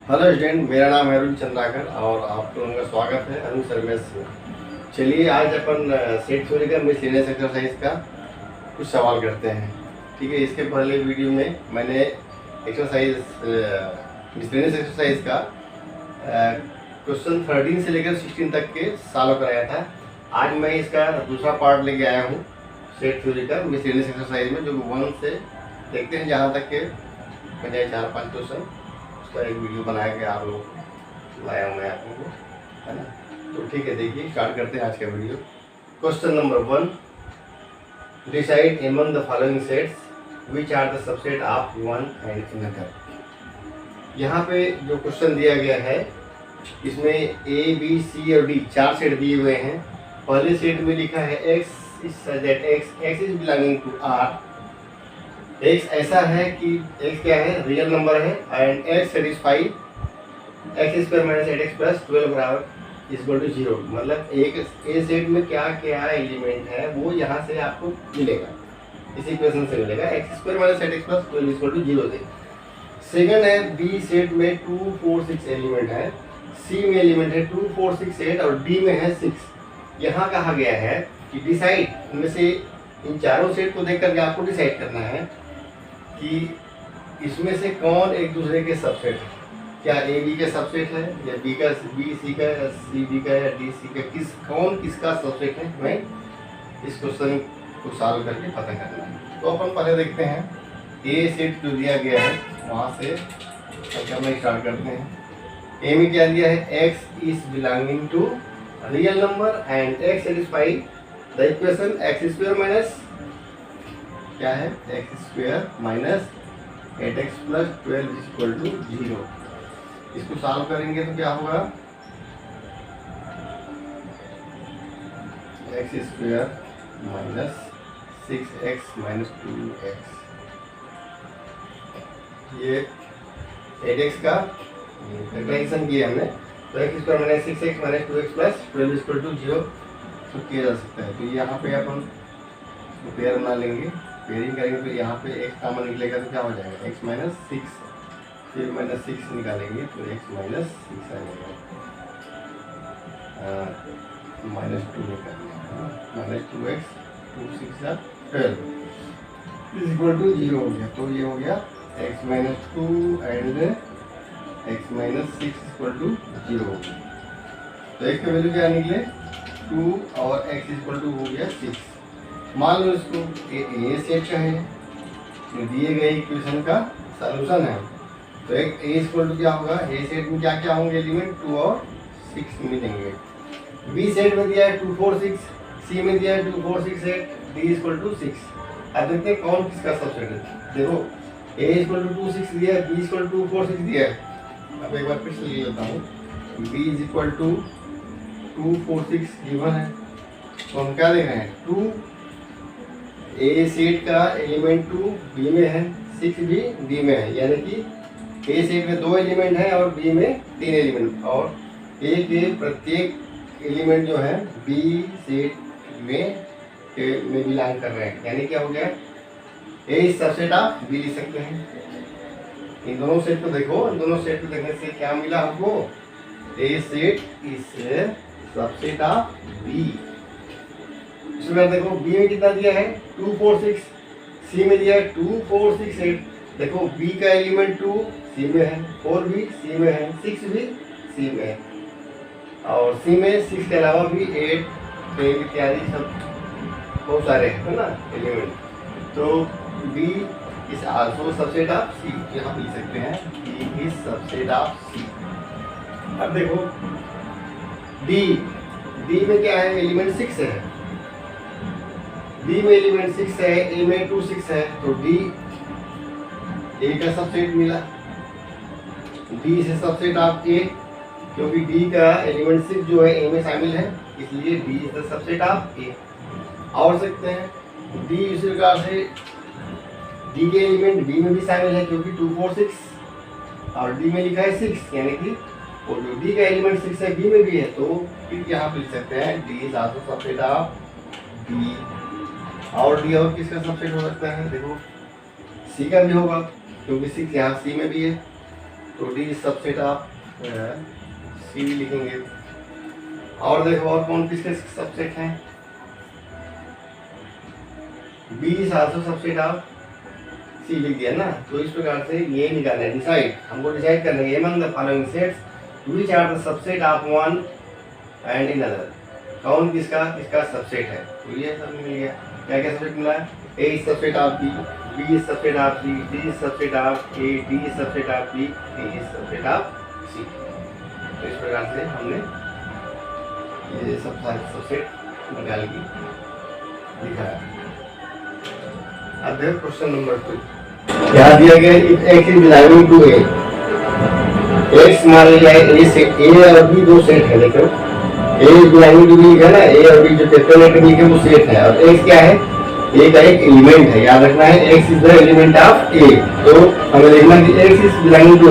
Hello student, मेरा नाम है अरुण चंद्राकर और आप लोगों का स्वागत है अरुण सर्विस में। चलिए आज अपन सेट थ्योरी का मिसलेनियस एक्सरसाइज का कुछ सवाल करते हैं। ठीक है, इसके पहले वीडियो में मैंने एक्सरसाइज मिसलेनियस एक्सरसाइज का क्वेश्चन 13 से लेकर 16 तक के सॉल्व कराया था। आज मैं इसका दूसरा पार्ट लेके आया हूँ सेट थ्योरी का मिसलेनियस एक्सरसाइज में, जो 1 से देखते हैं जहाँ तक के मैंने 4-5 क्वेश्चन उसका एक वीडियो बना के आप लोगों को लाया हूँ मैं आप लोगों को, है ना। तो ठीक है, देखिए स्टार्ट करते हैं आज का video. Question number 1, decide among the following sets which are the subset of one and another. यहाँ पे जो क्वेश्चन दिया गया है इसमें ए बी सी और डी 4 सेट दिए हुए हैं। पहले सेट में लिखा है x is belonging to R. x ऐसा है कि x क्या है, रियल नंबर है and x satisfy x square minus 8x plus 12 बराबर इक्वल टू 0। मतलब एक ए सेट में क्या क्या एलिमेंट है वो यहाँ से आपको मिलेगा, इस इक्वेशन से मिलेगा x square minus 8x plus 12 equal to 0 से। सेकंड है बी सेट में 2 4 6 एलिमेंट है, सी में एलिमेंट है 2 4 6 8 और डी में है 6। यहाँ कहा गया है कि डिसाइड, इनमें से इन चारों सेट को देख करके आपको डिसाइड करना है कि इसमें से कौन एक दूसरे के सबसेट है। क्या ए बी का सबसेट है या बी का बी सी का या सी डी का या डी सी का, कौन किसका सबसेट है, हमें इस क्वेश्चन को सॉल्व करके पता करना है। तो अपन पहले देखते हैं ए सेट जो दिया गया है वहाँ से हम स्टार्ट करते हैं। ए में क्या दिया है, x is belonging to real number and x satisfy the equation x square minus क्या है, x square minus 8x plus 12 equal to 0। इसको सॉल्व करेंगे तो क्या होगा, x square minus 6x minus 2x, ये 8x का फैक्टराइजेशन किया हमने, तो x square minus 6x minus 2x plus 12 equal to 0 तो किया जा सकता है। तो यहाँ पे अपन पेयर बना लेंगे, पेयरिंग करेंगे तो यहाँ पे x कॉमन निकलेगा तो क्या हो जाएगा, x माइनस 6, फिर माइनस 6 निकालेंगे तो x माइनस 6 आ जाएगा, माइनस 2 निकालेंगे, minus 2x 2 6 12 is equal to 0 हो गया। तो ये हो गया x minus 2 and x minus 6 equal to 0 हो गया। तो x का वैल्यू क्या निकले 2 और x इक्वल टू हो गया 6। मान लो इसको ए सेट का है, दिए गए इक्वेशन का सॉल्यूशन है, तो एक ए इक्वल टू क्या होगा, ए सेट में क्या क्या होंगे एलिमेंट 2 और 6 मिलेंगे। बी सेट में दिया है 2 4 6, सी में दिया है 2 4 6 8, डी इक्वल टू 6। अब देखते हैं कौन किसका सबसेट है। देखो ए इक्वल टू 2 6 दिया है, बी इक्वल टू 4 6 दिया है। अब एक बार फिर से ले लेता हूँ, B is equal to 2 4 6 given है, तो हम क्या देख रहे हैं 2 ए सेट का एलिमेंट 2 बी में है, 6 भी बी में है, यानी कि ए सेट में 2 एलिमेंट है और बी में 3 एलिमेंट, और ए के प्रत्येक एलिमेंट जो है बी सेट में बिलोंग कर रहे हैं। यानी क्या हो गया, ए सबसेट ऑफ बी लिख सकते हैं। इन दोनों सेट को देखो, इन दोनों सेट को देखने से क्या मिला हमको, A set is subset of B. इसमें देखो बी में कितना दिया है 2 4 6, सी में दिया है 2 4 6 8। देखो बी का एलिमेंट 2 सी में है, 4 भी सी में है, 6 भी सी में है, और सी में 6 के अलावा भी 8 10 इत्यादि सब बहुत सारे हैं, है ना एलिमेंट। तो B is also subset of C, यहाँ लिख सकते हैं B is subset of C. अब देखो डी में क्या है, एलिमेंट 6 है, डी में एलिमेंट 6 है, ए में 2 6 है, तो डी ए का सबसेट मिला। डी से सबसेट ऑफ ए, क्योंकि डी का एलिमेंट 6 जो है ए में शामिल है, इसलिए D is the subset of A. और सकते हैं डी इस प्रकार से डी के एलिमेंट बी में भी शामिल है, क्योंकि 2 4 6 और डी में लिखा है 6, यानी कि और जो डी का एलिमेंट 6 है बी में भी है, तो फिर यहाँ पे लिख सकते हैं D is also subset of B. और डी और किसका सबसेट हो सकता है, देखो सी का भी होगा, क्योंकि 6 यहाँ सी में भी है, तो डी सबसेट ऑफ सी भी लिखेंगे। और देखो और कौन किसके सबसेट हैं, B is also subset of C लिख दिया ना। तो इस प्रकार से ये निकालना है, डिसाइड, हमको डिसाइड करना है among the following sets which are the subset of one and another, कौन किसका किसका सबसेट है। तो ये सब मिल गया, क्या क्या सबसेट मिला है, A is subset of B, B is subset of C, D is subset of A, D is subset of B, D is subset of C. तो इस प्रकार से हमने ये सब सबसेट निकाल के दिखाया। अब देखो क्वेश्चन नंबर 2, क्या दिया गया, if x is belonging to a, x मान लिया है a से, a और b दो सेट है, देखो a is belonging to b है ना, a और b जो कैपिटल लेटर b के वो सेट है, और x क्या है, a का एक एलिमेंट है, याद रखना है x is the element of a। तो हमें लिखना कि x is belonging to a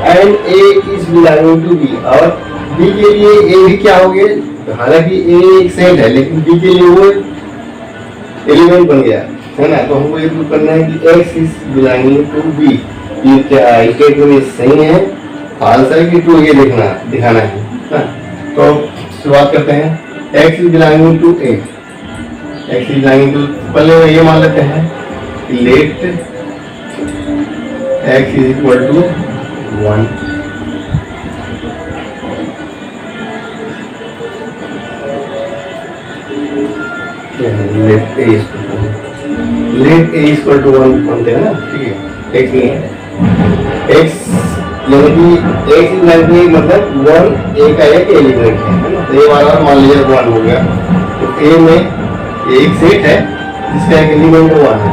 and a is belonging to b, और b के लिए a भी क्या हो गया, हालांकि a एक सेट है लेकिन b के लिए वो एलिमेंट बन गया है ना। तो हमको ये प्रूव करना है कि x is belonging to b, ये क्या स्टेटमेंट सही है फॉल्स है कि ट्रू, ये दिखाना है ना। तो शुरुआत करते हैं, x is belonging to a, x is belonging to, पहले ये मान लेते हैं कि let x is equal to 1, let a equal to 1 मानते हैं ना, ठीक है, x नहीं है, x यानी कि x इज बिलोंगिंग मतलब 1 a का एक एलिमेंट है ना। तो ये वाला मान लीजिए 1 हो गया, तो a में एक सेट है जिसका एक एलिमेंट 1 है,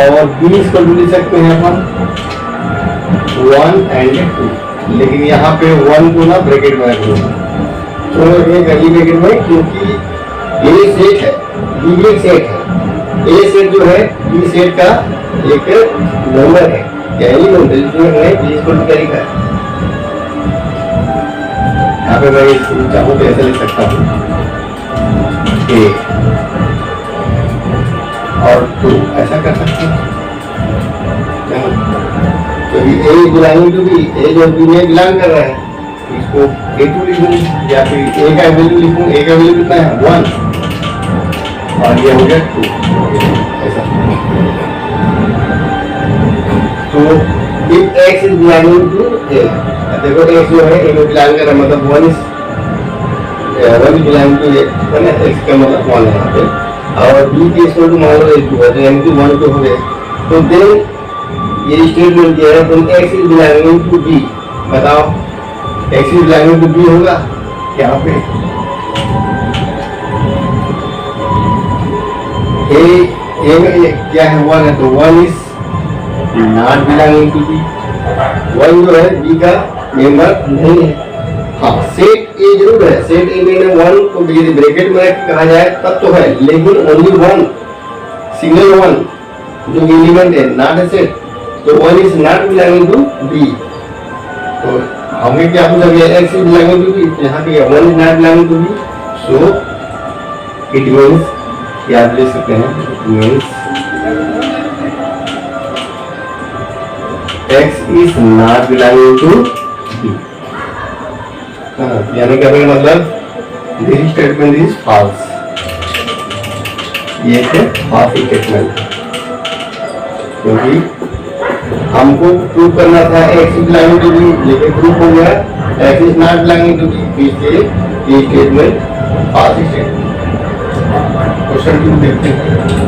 और b इक्वल टू लिख सकते हैं अपन 1 एंड 2, लेकिन यहाँ पे 1 को ना ब्रैकेट में रख दूंगा, तो ये कर्ली ब्रैकेट में, क्योंकि ये सेट है, b भी एक सेट है, ए सेट जो है बी सेट का एक नंबर है, क्या एलिमेंट है, बी इक्वल टू क्या लिखा है, यहाँ पे मैं चाहूँ तो ऐसा लिख सकता हूँ ए और 2, ऐसा कर सकते हैं। तो ए बिलोंगिंग टू बी, ए जो बी में बिलोंग कर रहा है, तो इसको A2 लिखूँ, या फिर ए का वैल्यू लिखूँ, ए का वैल्यू कितना है 1 और ये हो गया 2, ऐसा। तो if x is belonging to a, देखो x जो है a में बिलोंग कर रहा है, मतलब 1 is belonging to a है ना, x का मतलब 1 है यहाँ पे, और b के इक्वल टू मान लो a2 है, तो यानी कि 1 2 हो गए। तो देन ये स्टेटमेंट दिया है, तो x is belonging to b, बताओ x is belonging to b होगा यहाँ पे, ए में क्या है 1 है, तो 1 is not belonging to B, 1 जो है बी का मेंबर नहीं है। हाँ, सेट ए जरूर है, सेट ए में 1 को यदि ब्रैकेट में कहा जाए तब तो है, लेकिन ओनली 1, सिंगल 1 जो एलिमेंट है, नॉट ए सेट, तो 1 is not belonging to B. तो हमें क्या पूछा गया, x is belonging to B, यहाँ पे 1 is not belonging to B, so it means याद ले सकते हैं, means x is not belonging to b, यानी कि अपने मतलब दिस स्टेटमेंट इज फॉल्स, ये है फॉल्स स्टेटमेंट, क्योंकि हमको प्रूव करना था x is belonging to b, लेकिन प्रूव हो गया x is not belonging to b, इसलिए ये स्टेटमेंट फॉल्स स्टेटमेंट। क्वेश्चन 2 देखते हैं,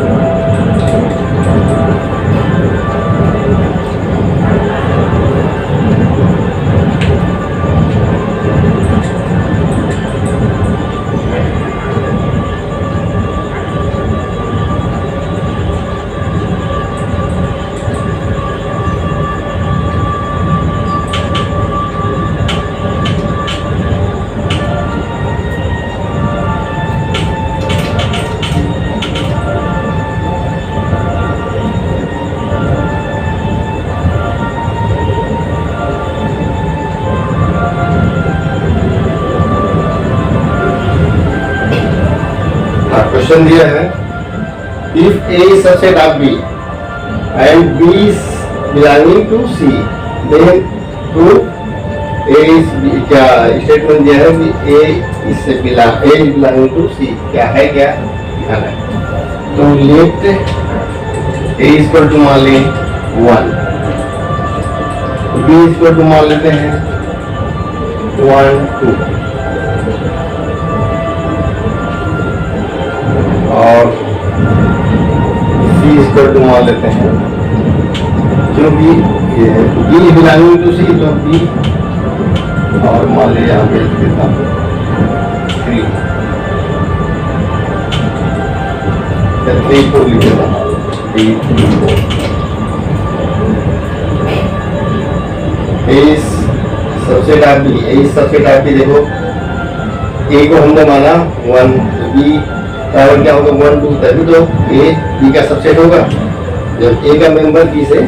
क्वेश्चन दिया है, if A is subset of B and B is belonging to C then to A is क्या स्टेटमेंट दिया है कि ए इससे बिलोंगिंग टू सी क्या है, क्या दिखाना है। तो लेट ए इक्वल टू मान लें 1, बी इक्वल टू मान लेते हैं 1 2 और सी इक्वल टू मान लेते हैं, क्योंकि बी बिलोंगिंग टू सी तो बी, और मान लीजिए यहाँ पे लिख देता हूँ 3 या 3 4 लिख देता हूँ 3 3 4। इस सबसेट ऑफ बी, इस सबसेट ऑफ बी देखो ए को हमने माना 1, बी बराबर क्या होगा 1 2, तभी तो ए बी का सबसेट होगा जब ए का मेंबर बी से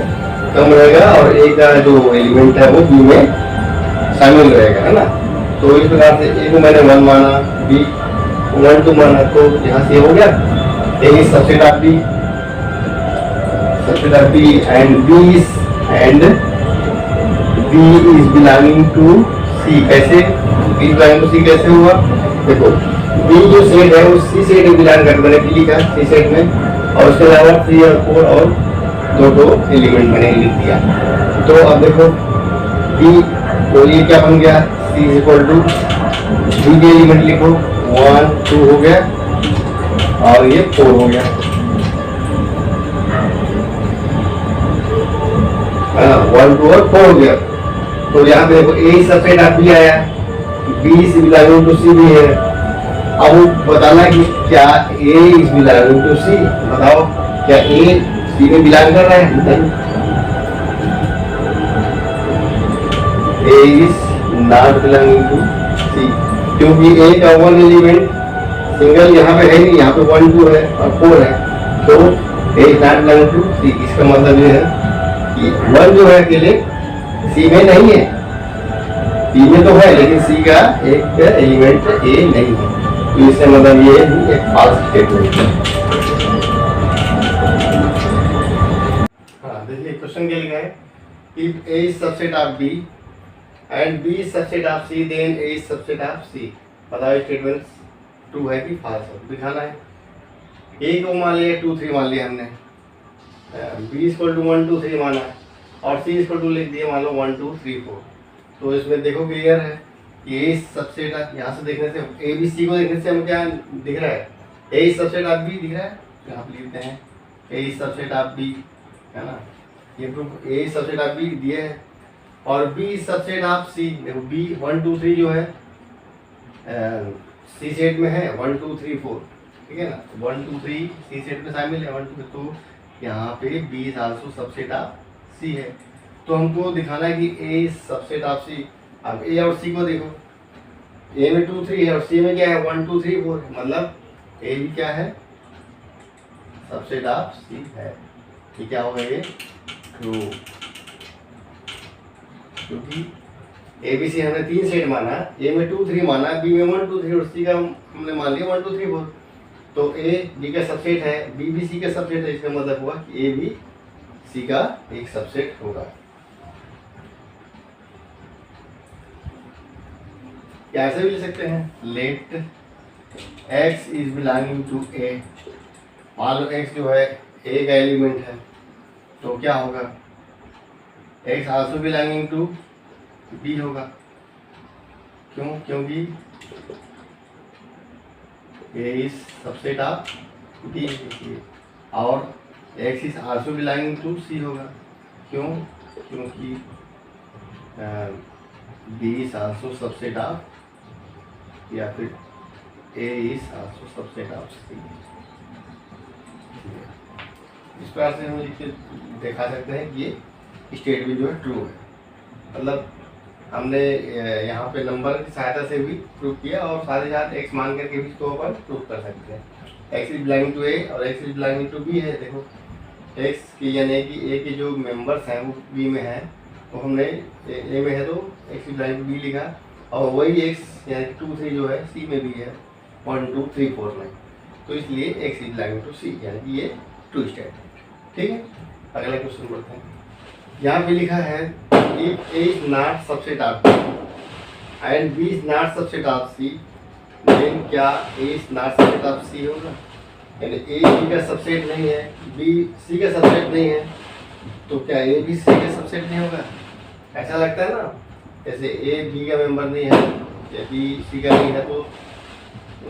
कम रहेगा और ए का जो एलिमेंट है वो बी में शामिल रहेगा, है ना। तो इस प्रकार से ए को मैंने 1 माना, बी 1 2 माना, तो यहाँ से हो गया A is subset of B and B is belonging to C. कैसे बी बिलोंगिंग टू सी कैसे हुआ, देखो बी जो सेट है वो सी सेट में बिलोंग करता है, मैंने बी लिखा सी सेट में, और उसके अलावा 3 और 4 और दो एलिमेंट मैंने लिख दिया। तो अब देखो बी, तो ये क्या बन गया, सी इक्वल टू बी के एलिमेंट लिखो 1 2 हो गया और ये 4 हो गया, है ना, 1 2 और 4 हो गया। तो यहाँ पे देखो ए सबसेट ऑफ बी आया, बी इज बिलोंगिंग टू सी भी है। अब बताना कि क्या ए इज बिलोंगिंग टू सी, बताओ क्या ए सी में बिलोंग कर रहा है, A is not belonging to सी, क्योंकि ए का 1 एलिमेंट सिंगल यहाँ पे है नहीं, यहाँ पे 1 2 है और 4 है, तो A is not belonging to सी। इसका मतलब ये है कि 1 जो है अकेले सी में नहीं है, सी में तो है लेकिन सी का एक एलिमेंट ए नहीं है, तो इससे मतलब ये एक फॉल्स स्टेटमेंट है। हाँ देखिए क्वेश्चन क्या लिखा है, if A is subset of B and B is subset of C, then A is subset of C। बताओ स्टेटमेंट ट्रू है कि फॉल्स है, दिखाना है। A को मान लिया 2 3 मान लिया हमने, B इक्वल टू 1 2 3 माना और C इक्वल टू लिख दिया मान लो 1 2 3 4। तो इसमें देखो क्लियर है ये सबसेट ऑफ, यहाँ से देखने से A B C को देखने से हमें क्या दिख रहा है, A is subset of B दिख रहा है, यहाँ पे लिखते हैं A is subset of B, है ना, ये proof A is subset of B दिए है, और B सबसेट ऑफ C, देखो B 1 2 3 जो है C सेट में है 1 2 3 4, ठीक है ना, 1 2 3 C सेट में शामिल है 1 2, तो यहाँ पे B is also subset of C है। तो हमको दिखाना है कि A is subset of C। अब A और C को देखो, A में 2 3 है और C में क्या है 1 2 3 4, मतलब A भी क्या है सबसेट ऑफ C है। ये क्या होगा, ये ट्रू, क्योंकि ए बी सी हमने 3 सेट माना, ए में 2 3 माना, बी में 1 2 3 और सी का हमने मान लिया 1 2 3 4, तो ए बी का सबसेट है, बी भी सी का सबसेट है, इसका मतलब हुआ कि ए भी सी का एक सबसेट होगा। क्या ऐसे भी लिख सकते हैं, let x is belonging to A, मान लो एक्स जो है ए का एलिमेंट है, तो क्या होगा X also belonging to B होगा, क्यों, क्योंकि A is subset of B, और x is also belonging to C होगा, क्यों, क्योंकि B is also subset of, या फिर A is also subset of C. इस प्रकार से हम दिखा सकते हैं कि ये स्टेटमेंट जो है ट्रू है, मतलब हमने यहाँ पे नंबर की सहायता से भी प्रूव किया और साथ ही साथ एक्स मान करके भी इसको अपन प्रूव कर सकते हैं। X is belonging to A और x is belonging to B है, देखो एक्स की यानी कि ए के जो मेंबर्स हैं वो बी में हैं, तो हमने ए में है तो x is belonging to B लिखा, और वही एक्स यानी कि 2 3 जो है सी में भी है 1 2 3 4 में, तो इसलिए एक्स इज बिलोंगिंग टू सी, यानी कि ये ट्रू स्टेटमेंट। ठीक है, अगला क्वेश्चन बढ़ते हैं। यहाँ पे लिखा है if A is not subset of B and B is not subset of C, then क्या A is not subset of C होगा? यानी A B का सबसेट नहीं है, B C का सबसेट नहीं है, तो क्या A B C का सबसेट नहीं होगा? ऐसा लगता है ना, जैसे A B का मेंबर नहीं है या B C का नहीं है, तो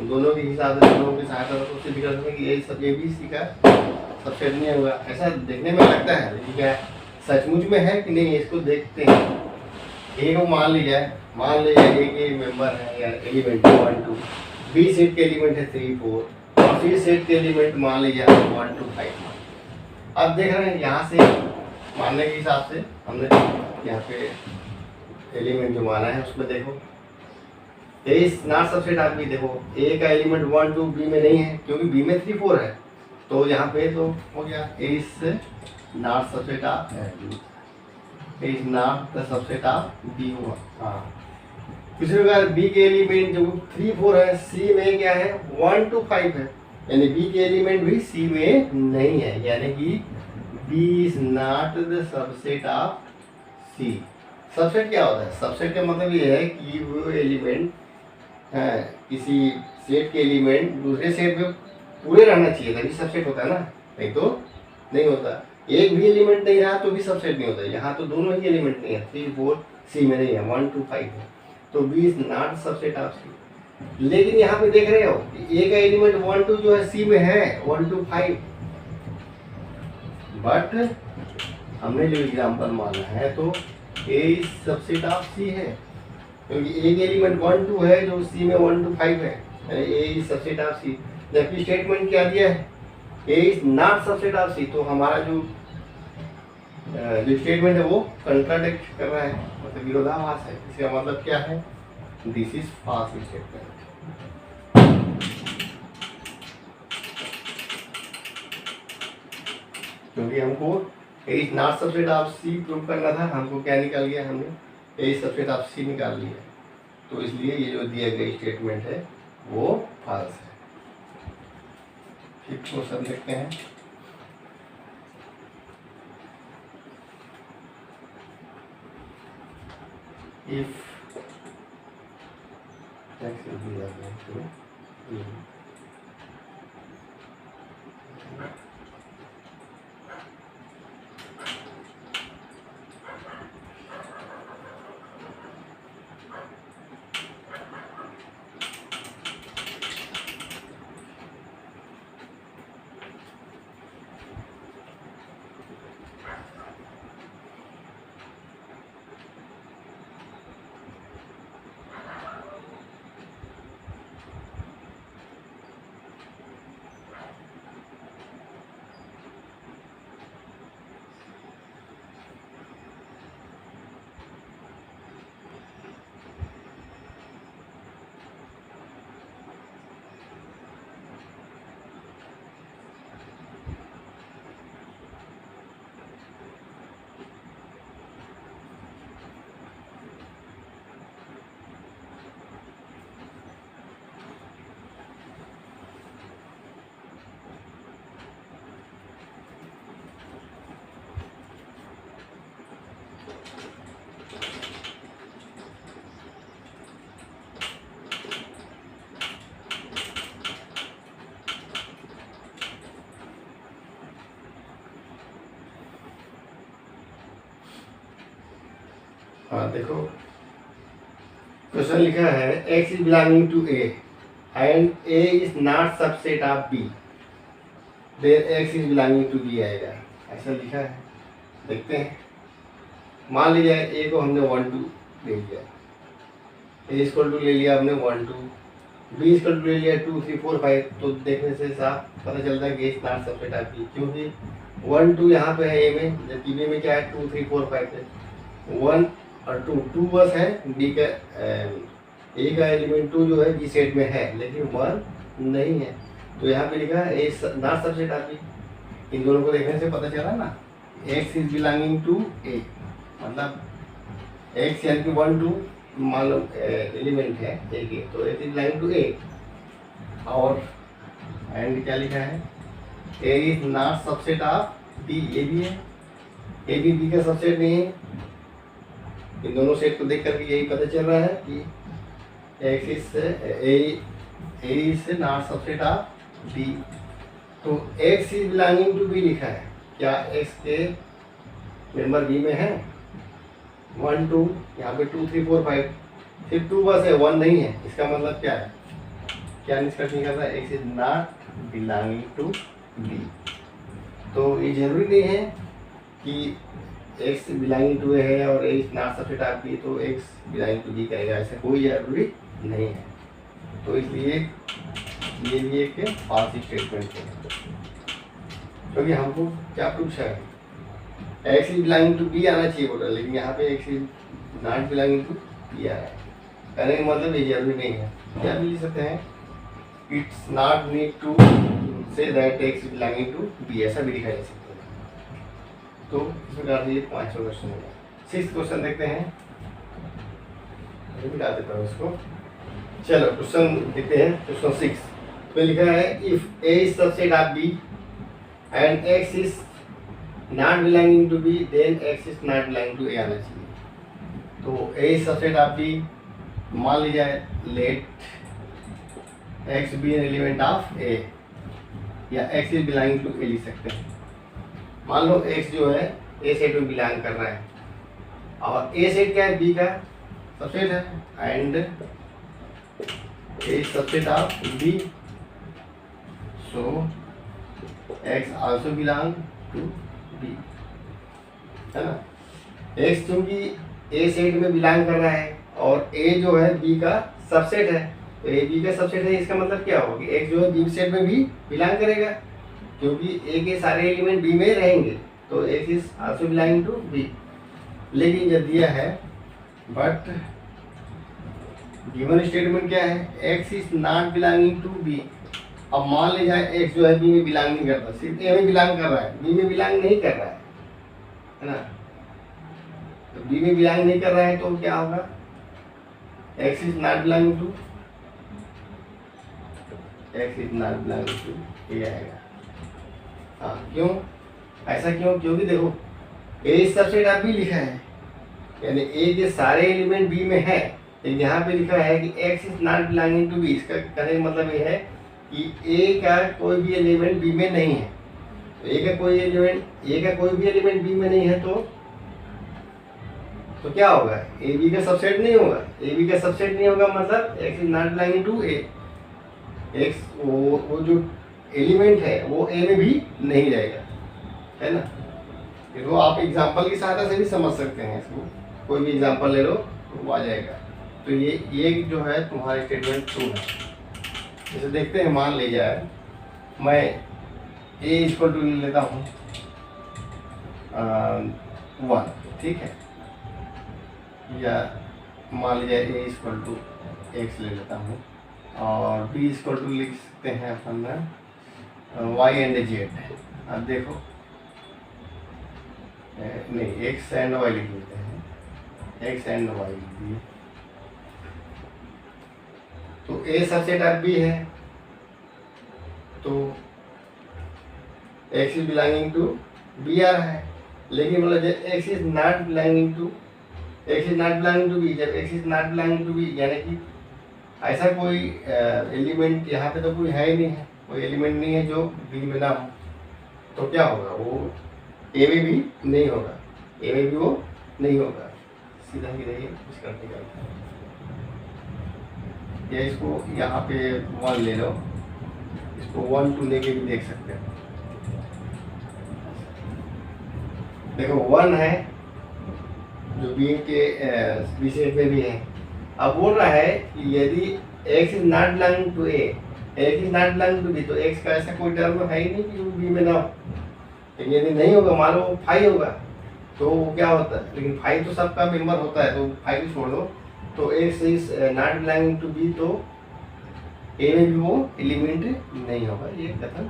दोनों के हिसाब से, दोनों की सहायता से सिद्ध कर सकते हैं कि A B C का सबसेट नहीं होगा। ऐसा देखने में लगता है, लेकिन क्या सचमुच में है कि नहीं, इसको देखते हैं। ए को मान लिया ए के मेंबर है या एलिमेंट 1 2, बी सेट के एलिमेंट है 3 4 और सी सेट के एलिमेंट मान लिया 1 2 5। अब देख रहे हैं यहाँ से मानने के हिसाब से हमने यहाँ पे एलिमेंट जो माना है उसमें देखो A is not subset of B. देखो ए का एलिमेंट 1 2 बी में नहीं है, क्योंकि बी में 3 4 है, तो यहाँ पे तो हो गया A is not subset of B, is not the subset of B हुआ। हाँ, इसी प्रकार बी के एलिमेंट जो 3 4 है, सी में क्या है 1 2 5 है, यानी बी के एलिमेंट भी सी में नहीं है, यानी कि B is not the subset of C. Subset क्या होता है? सबसेट का मतलब ये है कि वो एलिमेंट है किसी सेट के एलिमेंट दूसरे सेट में पूरे रहना चाहिए, तभी सबसेट होता है ना, नहीं तो नहीं होता। एक भी एलिमेंट नहीं रहा तो भी सबसेट नहीं होता। यहाँ तो दोनों ही एलिमेंट नहीं है, 3 4 सी में नहीं है, 1 2 5 है, तो B is not subset of C. लेकिन यहाँ पे देख रहे हो ए का एलिमेंट 1 2 जो है सी में है 1 2 5, बट हमने जो एग्जाम्पल माना है तो ए इज सबसेट ऑफ सी है, क्योंकि ए के एलिमेंट 1 2 है जो सी में 1 2 5 है, यानी ए इज सबसेट ऑफ सी। जबकि स्टेटमेंट क्या दिया है? A is not subset of C, तो हमारा जो स्टेटमेंट है वो कंट्राडिक्ट कर रहा है, मतलब विरोधाभास है। इसका मतलब क्या है? This is false statement. क्योंकि हमको A is not subset of C prove करना था, हमको क्या निकाल गया? हमने A is subset of C निकाल लिया, तो इसलिए ये जो दिया गया स्टेटमेंट है वो फॉल्स है। ठीक, तो सब देखते हैं। इफ हाँ देखो, क्वेश्चन लिखा है x is belonging to a and a is not subset of b, then x is belonging to b आएगा, ऐसा लिखा है। देखते हैं। मान लीजिए a को हमने 1 2 ले लिया, a इक्वल टू ले लिया हमने 1 2, b इक्वल टू ले लिया 2 3 4 5, तो देखने से साफ पता चलता है कि is not subset of b, क्योंकि 1 2 यहाँ पे है a में, जबकि b में क्या है 2 3 4 5 है, 1 और 2 बस है, बी का ए का एलिमेंट 2 जो है बी सेट में है, लेकिन 1 नहीं है, तो यहाँ पे लिखा है ए नॉट सबसेट ऑफ बी। इन दोनों को देखने से पता चला ना, x is belonging to A, मतलब x यानी कि 1 2 मान लो एलिमेंट है ए के, तो x is belonging to A, और एंड क्या लिखा है? A is not subset of B, ये भी है, ए भी बी का सबसेट नहीं है। इन दोनों सेट को देख करके यही पता चल रहा है कि x is not subset of B. तो x is belonging to B लिखा है, क्या एक्स के मेंबर बी में है? 1 2, यहाँ पे 2 3 4 5, सिर्फ 2 बस है, 1 नहीं है। इसका मतलब क्या है, क्या निष्कर्ष निकलता है? X is not belonging to B. तो ये जरूरी नहीं है कि एक्स बिलोंगिंग टू ए है और x not subset of B तो एक्स बिलोंगिंग टू बी करेगा, ऐसा कोई जरूरी नहीं है। तो इसलिए ये भी एक फॉल्स स्टेटमेंट है, क्योंकि हमको क्या पूछा है, x is belonging to B आना चाहिए बोला, लेकिन यहाँ पे X is not belonging to B आ रहा है। कहने का मतलब ये जरूरी नहीं है। क्या भी लिख सकते हैं, it's not need to say that x is belonging to B, ऐसा भी लिखा जा सकता है। तो इस प्रकार से ये 5वां क्वेश्चन होगा। 6th क्वेश्चन देखते हैं, मिटा देता हूँ इसको। चलो क्वेश्चन देखते हैं। क्वेश्चन 6 में लिखा है if A is subset of B and x is not belonging to B then X is not belonging to A आना चाहिए। तो A is subset of B, मान लिया let X be an element of A, या X is belonging to A लिख सकते हैं। मान लो x जो है ए सेट में बिलोंग कर रहा है, और ए सेट क्या है, बी का सबसेट है, and A subset of B, so x also belong to B, है ना। x क्योंकि ए सेट में बिलोंग कर रहा है और a जो है b का सबसेट है, तो a b का सबसेट है, इसका मतलब क्या होगा कि x जो है b सेट में भी बिलोंग करेगा, क्योंकि ए के सारे एलिमेंट बी में रहेंगे, तो x is also belonging to B. लेकिन जब दिया है बट गिवन स्टेटमेंट क्या है, x is not belonging to B. अब मान ले जाए एक्स जो है बी में बिलोंग नहीं करता, सिर्फ ए में बिलोंग कर रहा है, बी में बिलोंग नहीं कर रहा है ना। तो बी में बिलोंग नहीं कर रहा है तो क्या होगा, x is not belonging to, X is not belonging to A आएगा। हाँ, क्यों ऐसा क्यों? क्योंकि देखो ए सबसेट ऑफ बी लिखा है, यानी ए के सारे एलिमेंट बी में है, लेकिन यहाँ पे लिखा है कि x is not belonging to B. इसका कहने का मतलब ये है कि ए का कोई भी एलिमेंट बी में नहीं है। तो ए का कोई भी एलिमेंट बी में नहीं है तो क्या होगा, ए बी का सबसेट नहीं होगा। ए बी का सबसेट नहीं होगा मतलब x is not belonging to A. X वो जो एलिमेंट है वो ए में भी नहीं जाएगा, है ना। देखो आप एग्जांपल की सहायता से भी समझ सकते हैं इसको, कोई भी एग्जांपल ले लो तो वो आ जाएगा। तो ये जो है तुम्हारा स्टेटमेंट 2 है। जैसे देखते हैं, मान ले जाए मैं ए इक्वल टू ले लेता हूँ 1, ठीक है, या मान लीजिए ए इक्वल टू एक्स ले लेता हूँ, और बी इक्वल टू लिख सकते हैं अपन वाई एंड जेड। अब देखो नहीं, एक्स एंड वाई लिख लेते हैं, एक्स एंड वाई लिख दिए। तो ए सबसेट ऑफ बी है, तो x is belonging to B आ रहा है। लेकिन मतलब x is not belonging to B, जब X is not belonging to B यानी कि ऐसा कोई एलिमेंट यहाँ पे तो कोई है ही नहीं है, कोई एलिमेंट नहीं है जो बी में ना हो, तो क्या होगा, वो ए में भी नहीं होगा, ए में भी वो नहीं होगा। सीधा ही रहिए इसका निकालते हैं, या इसको यहाँ पे 1 ले लो, इसको 1 2 लेके भी देख सकते हैं। देखो 1 है जो बी के बी सेट में भी है। अब बोल रहा है कि यदि x is not belonging to A, x is not belonging to B, तो x का ऐसा कोई टर्म है ही नहीं कि वो बी में ना हो। लेकिन यदि नहीं होगा, मान लो 5 होगा, तो वो क्या होता है, लेकिन 5 तो सबका मेंबर होता है, तो 5 छोड़ दो, तो x is not belonging to B, तो ए में भी वो एलिमेंट नहीं होगा। ये कथन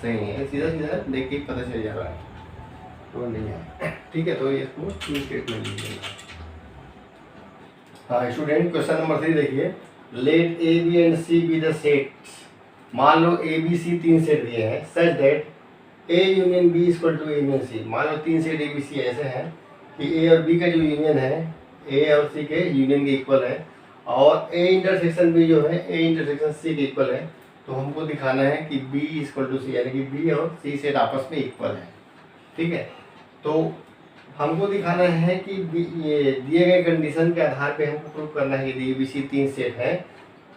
सही है, सीधा सीधा देख के पता चल जा रहा है, तो नहीं है, ठीक है। तो इसको ट्रू स्टेटमेंट लिखिएगा। हाँ स्टूडेंट, क्वेश्चन नंबर 3 देखिए, let A B and C be the sets. मान लो ए बी सी 3 सेट दिए हैं, such that A union B equal to A union C. मान लो 3 सेट ए बी सी ऐसे हैं कि ए और बी का जो यूनियन है ए और सी के यूनियन के इक्वल है, और ए इंटरसेक्शन बी जो है ए इंटरसेक्शन सी के इक्वल है। तो हमको दिखाना है कि बी इक्वल टू सी, यानी कि बी और सी सेट आपस में इक्वल है। ठीक है, तो हमको दिखाना है कि ये दिए गए कंडीशन के आधार पे हमको प्रूव करना है, यदि बी सी 3 सेट है,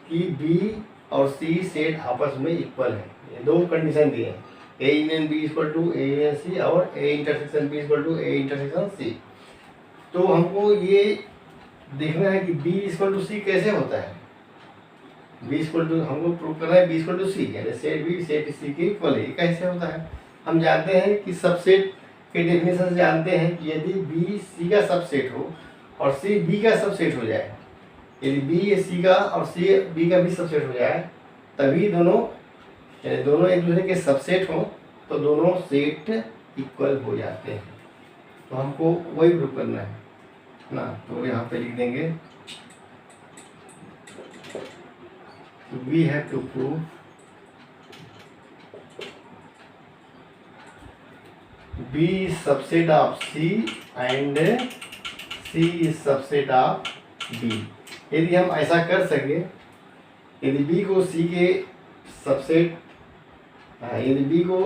कि बी और सी सेट आपस में इक्वल है। ये 2 कंडीशन दिए हैं, A union B equal to A union C और A intersection B equal to A intersection C. तो हमको ये देखना है कि बी इक्वल टू सी कैसे होता है। बी इक्वल टू हमको प्रूव करना है बी इक्वल टू सी, यानी सेट बी सेट सी के इक्वल है। ये कैसे होता है? हम जानते हैं कि सबसेट के डेफिनेशन जानते हैं कि यदि बी सी का सबसेट हो और सी बी का सबसेट हो जाए, यदि बी सी का और सी बी का भी सबसेट हो जाए, तभी दोनों एक दूसरे के सबसेट हो तो दोनों सेट इक्वल हो जाते हैं। तो हमको वही प्रूव करना है ना। तो यहाँ पे लिख देंगे we have to prove B is subset of C and C is subset of B। यदि हम ऐसा कर सके, यदि B को C के सबसेट, यदि B को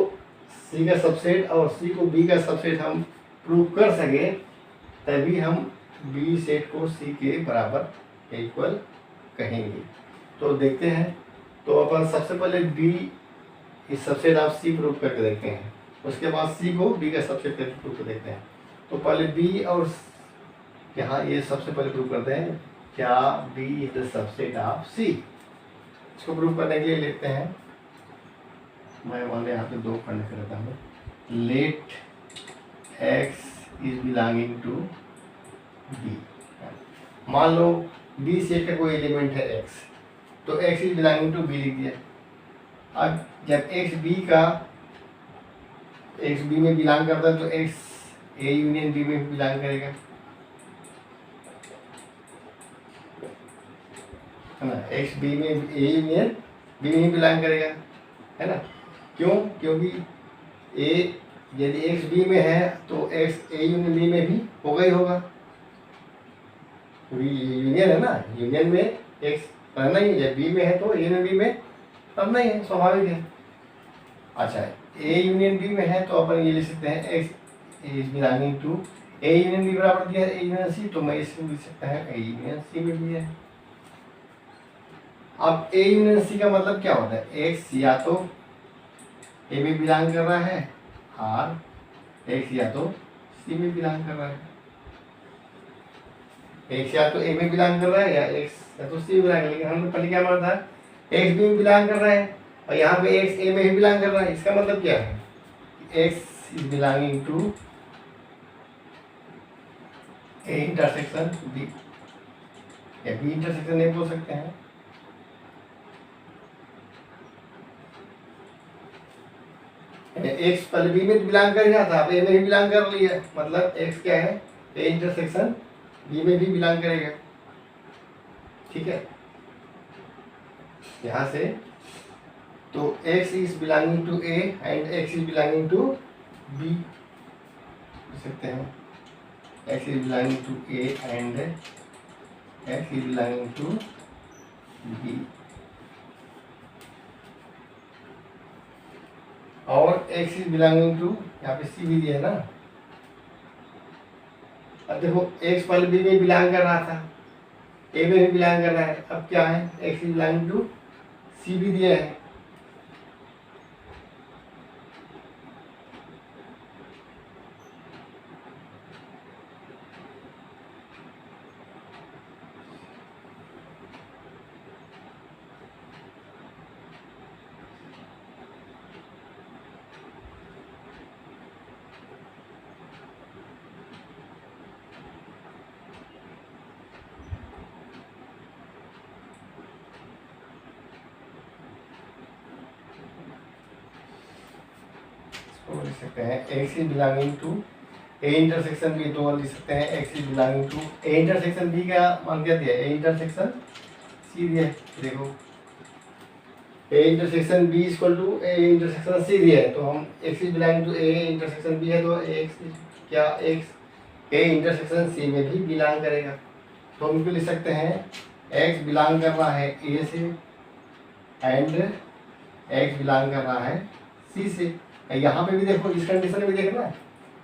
C का सबसेट और C को B का सबसेट हम प्रूव कर सके, तभी हम B सेट को C के बराबर इक्वल कहेंगे। तो देखते हैं, तो अपन सबसे पहले B इस सबसेट ऑफ C प्रूव करके देखते हैं, उसके बाद सी को बी का सबसेट करके प्रूव कर देखते हैं। तो पहले बी और यहाँ ये सबसे पहले प्रूव करते हैं, क्या B is the subset of C. इसको प्रूव करने के लिए लिखते हैं, मैं वाले यहाँ पे 2 खंड करता हूँ। Let x is belonging to B. मान लो बी सेट का कोई एलिमेंट है एक्स, तो x is belonging to B लिख दिया। अब जब एक्स बी का एक्स बी में बिलोंग करता है तो एक्स ए यूनियन बी में भी बिलोंग करेगा, है ना। एक्स बी में ए यूनियन बी में बिलोंग करेगा, है ना। क्यों? क्योंकि ए यदि एक्स बी में है तो एक्स ए यूनियन बी में भी होगा ही होगा। यूनियन है ना, यूनियन में एक्स रहना ही है, बी में है तो ए यूनियन बी में रहना ही है, स्वाभाविक है। अच्छा, ए यूनियन बी में है तो अपन ये लिख सकते हैं x is belonging to A union B बराबर दिया है ए यूनियन सी, तो मैं इसको लिख सकता है ए यूनियन सी में भी है। अब ए यूनियन सी का मतलब क्या होता है? एक्स या तो ए में बिलोंग कर रहा है और एक्स या तो सी में बिलोंग कर रहा है। एक्स या तो ए में बिलोंग कर रहा है या एक्स या तो सी में बिलोंग, लेकिन हमने पहले क्या माना था एक्स बी में बिलोंग कर रहा है और यहाँ पे एक्स ए में ही बिलोंग कर रहा है। इसका मतलब क्या है? X is belonging to A intersection B, या बी इंटरसेक्शन नहीं बोल सकते हैं। एक्स पहले बी में बिलोंग कर रहा था, अब ए में ही बिलोंग कर लिया, मतलब एक्स क्या है? ए इंटरसेक्शन बी में भी बिलोंग करेगा। ठीक है, यहाँ से तो x is belonging to A and x is belonging to B लिख सकते हैं। x is belonging to A and x is belonging to B, और x is belonging to यहाँ पे C भी दिया है ना। अब देखो x पहले B में बिलोंग कर रहा था, A में भी बिलोंग कर रहा है, अब क्या है? x is belonging to C भी दिया है। लिख सकते हैं x is belonging to A intersection B, तो लिख सकते हैं x is belonging to A intersection B का मान क्या दिया? ए इंटरसेक्शन सी दिया है। देखो A intersection B equal to A intersection C दिया है, तो हम x is belong to A intersection B है, तो एक्स क्या एक्स ए इंटरसेक्शन सी में भी बिलोंग करेगा। तो हम इनको लिख सकते हैं एक्स बिलोंग कर रहा है ए से एंड एक्स बिलोंग कर रहा है सी से। यहाँ पे भी देखो, इस कंडीशन में भी देखना,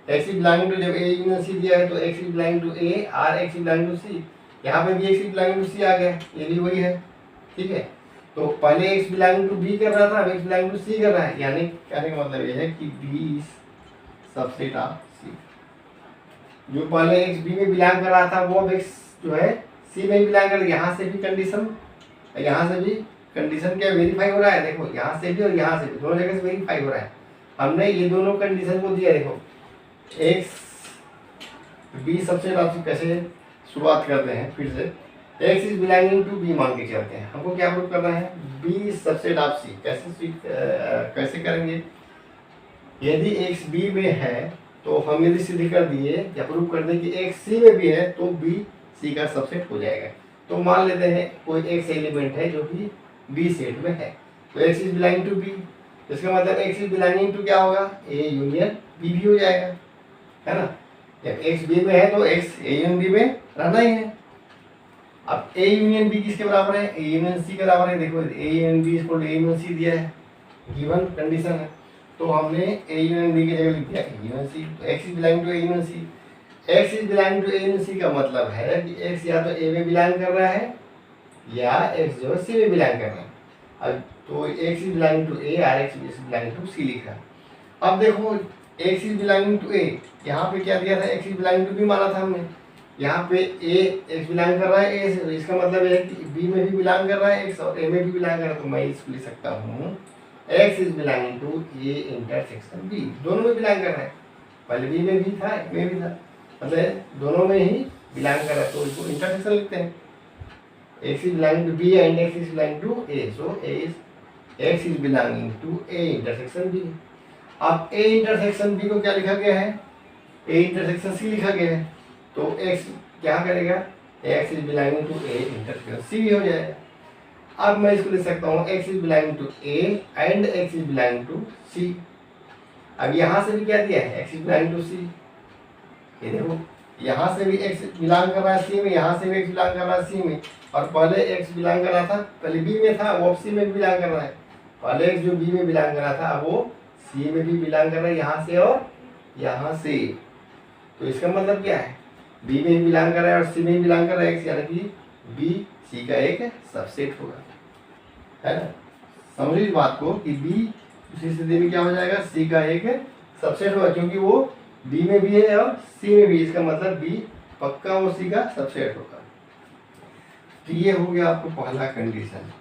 एक्स इज बिलोंग टू, जब ए यूनियन सी दिया है तो x is belong to A और एक्स इज बिलोंग टू सी। यहाँ पे भी एक्स इज बिलोंग टू सी आ गया, ये भी वही है, ठीक है। तो पहले एक्स बिलोंग टू बी कर रहा था, अब एक्स बिलोंग टू सी कर रहा है, यानी कहने का मतलब ये है कि बी इज सबसेट ऑफ सी। जो पहले एक्स बी में बिलोंग कर रहा था वो अब एक्स जो है सी में बिलोंग कर, यहाँ से भी कंडीशन क्या वेरीफाई हो रहा है, देखो यहाँ से भी और यहाँ से भी दोनों जगह से वेरीफाई हो रहा है। हमने ये दोनों कंडीशन को दिया, देखो x B subset of C. कैसे शुरुआत करते हैं फिर से, x is belonging to B मान के चलते हैं, हमको क्या प्रूव करना है, बी सबसेट ऑफ सी। कैसे करेंगे, यदि एक्स बी में है तो हम यदि सिद्ध कर दिए या प्रूव कर दें कि एक्स सी में भी है तो बी सी का सबसेट हो जाएगा। तो मान लेते हैं कोई एक्स एलिमेंट है जो कि बी सेट में है, तो x is belonging to B, इसका मतलब एक्स इज बिलोंगिंग टू क्या होगा, ए यूनियन बी भी हो जाएगा, है ना। जब एक्स बी में है तो एक्स ए यूनियन बी में रहना ही है। अब ए यूनियन बी किसके बराबर है, ए यूनियन सी के बराबर है। देखो A union B equal to A union C दिया है, गिवन कंडीशन है, तो हमने ए यूनियन बी की जगह लिख दिया ए यूनियन सी। तो x is belonging to A union C, X is belonging to A union C का मतलब है कि एक्स या तो ए में बिलोंग कर रहा है या एक्स जो है सी में बिलोंग कर रहा है। अब तो x is belonging to A और x is belonging to C लिखा। अब देखो x is belonging to A, यहाँ पे क्या दिया था, x is belonging to B माना था हमने, यहाँ पे ए एक्स बिलोंग कर रहा है ए से, इसका मतलब है कि बी में भी बिलोंग कर रहा है एक्स और ए में भी बिलोंग कर रहा है, तो मैं इसको लिख सकता हूँ x is belonging to A intersection B, दोनों में बिलोंग कर रहा है, पहले बी में भी था ए में भी था, मतलब दोनों में ही बिलोंग कर रहा है, तो इसको इंटरसेक्शन लिखते हैं। X is belonging to B and x is belonging to A, so x is belonging to A intersection B. अब ए इंटरसेक्शन बी को क्या लिखा गया है, ए इंटरसेक्शन सी लिखा गया है, तो एक्स क्या करेगा, X is belonging to A intersection C भी हो जाएगा। अब मैं इसको लिख सकता हूँ x is belonging to A and x is belonging to C. अब यहाँ से भी क्या दिया है, x is belonging to C, ये देखो यहाँ से भी एक्स बिलोंग कर रहा है सी में, यहाँ से भी एक्स बिलोंग कर रहा है सी में, और पहले एक्स बिलोंग कर रहा था, पहले बी में था वो अब सी में भी बिलोंग कर रहा है, पहले एक्स जो बी में बिलोंग कर रहा था अब वो सी में भी बिलोंग कर रहा है, यहाँ से और यहाँ से। तो इसका मतलब क्या है, बी में ही बिलोंग कर रहा है और सी में ही बिलोंग कर रहा है एक्स, यानी कि बी सी का एक सबसेट होगा, है ना। समझिए इस बात को कि बी उसी स्थिति में क्या हो जाएगा, सी का एक सबसेट होगा, क्योंकि वो बी में भी है और सी में भी, इसका मतलब बी पक्का वो सी का सबसेट होगा। तो ये हो गया आपको पहला कंडीशन।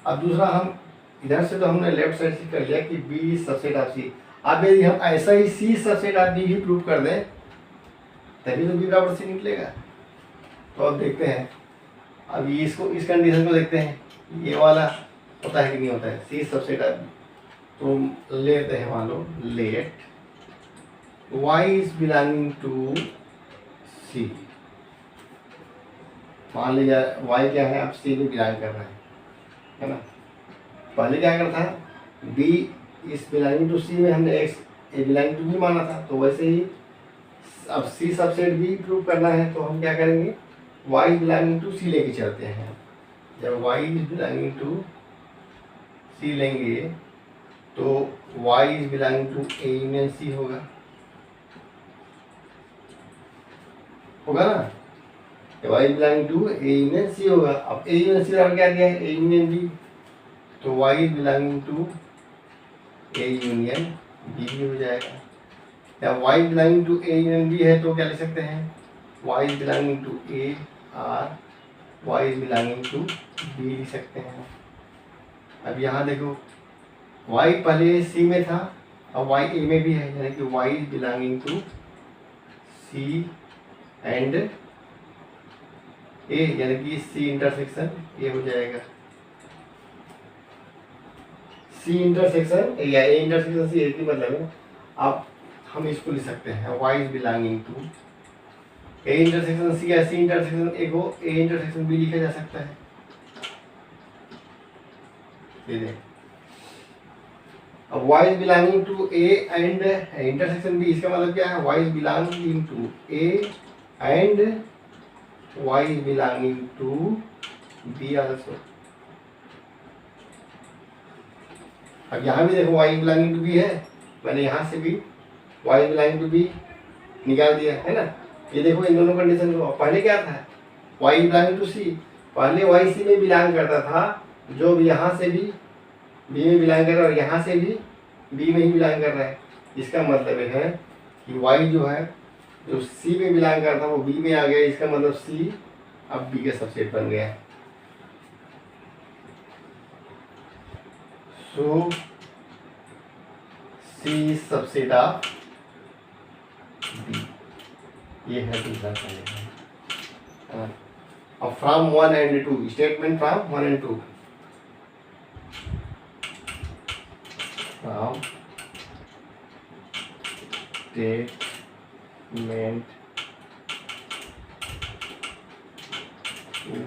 अब दूसरा, हम इधर से तो हमने लेफ्ट साइड से कर लिया कि बी सबसेट ऑफ सी। अब यदि हम ऐसा ही सी सबसेट ऑफ बी भी प्रूव कर दें तभी तो बी बराबर सी निकलेगा। तो अब देखते हैं, अब इसको इस कंडीशन को देखते हैं, ये वाला होता है कि नहीं होता है, सी सबसेट ऑफ बी। तो लेते हैं, मान लो let y is belonging to C, मान लीजिए y क्या है, अब सी में बिलोंग कर रहा है ना। पहले क्या करता है, b is belonging to C में हमने x A belonging to B माना था, तो वैसे ही अब सी सबसेट बी प्रूव करना है, तो हम क्या करेंगे, y is belonging to C लेके चलते हैं। जब y is belonging to C लेंगे तो y is belonging to A union C होगा ना, y belonging to A union C होगा। अब ए यूनियन सी क्या दिया है, ए यूनियन बी, तो y is belonging to A union B भी हो जाएगा। या y belonging to A union B है तो क्या लिख सकते हैं, y is belonging to A और y is belonging to B लिख सकते हैं। अब यहाँ देखो y पहले सी में था, अब y ए में भी है, यानी कि y is belonging to C and A, यानी कि सी इंटरसेक्शन ए हो जाएगा, सी इंटरसेक्शन ए या ए इंटरसेक्शन सी, एक ही मतलब है। अब हम इसको लिख सकते हैं y is belonging to A intersection C या सी इंटरसेक्शन ए को ए इंटरसेक्शन बी लिखा जा सकता है। अब y is belonging to a and intersection b, इसका मतलब क्या है, y is belonging to a and y is belonging to b also. अब यहाँ भी देखो y is belonging to b है, मैंने यहाँ से भी y is belonging to b निकाल दिया है ना। ये देखो इन दोनों कंडीशन को, पहले क्या था, y is belonging to c, पहले y c में बिलोंग करता था, जो भी यहाँ से भी b में बिलोंग कर रहा है और यहाँ से भी b में ही बिलोंग कर रहा है। इसका मतलब है कि y जो है, जो c में बिलोंग करता है वो b में आ गया, इसका मतलब c अब b का सबसेट बन गया है। सो c सबसेट ऑफ b, ये है दूसरा समीकरण। अब from 1 and 2, statement from 1 and 2, from statement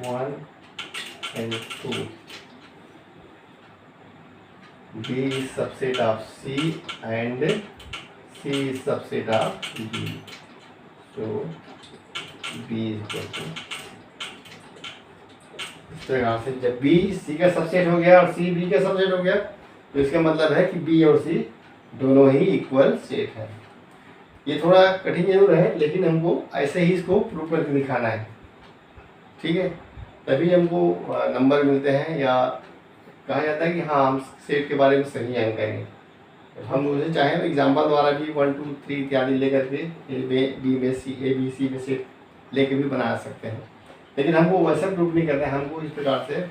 1 and 2, B is subset of C and C is subset of B, so B is equal to, इस प्रकार से जब B C का सबसेट हो गया और C B का सबसेट हो गया, तो इसका मतलब है कि B और C दोनों ही इक्वल सेट है। ये थोड़ा कठिन जरूर है, लेकिन हमको ऐसे ही इसको प्रूव करके दिखाना है, ठीक है, तभी हमको नंबर मिलते हैं, या कहा जाता है कि हाँ हम सेट के बारे में सही जानकारी है। हम उसे चाहें तो एग्जाम्पल द्वारा भी 1 2 3 इत्यादि लेकर के बी में सी, ए बी सी में सेट लेके भी बना सकते हैं, लेकिन हमको वैसा प्रूफ नहीं करना है। हमको इस प्रकार से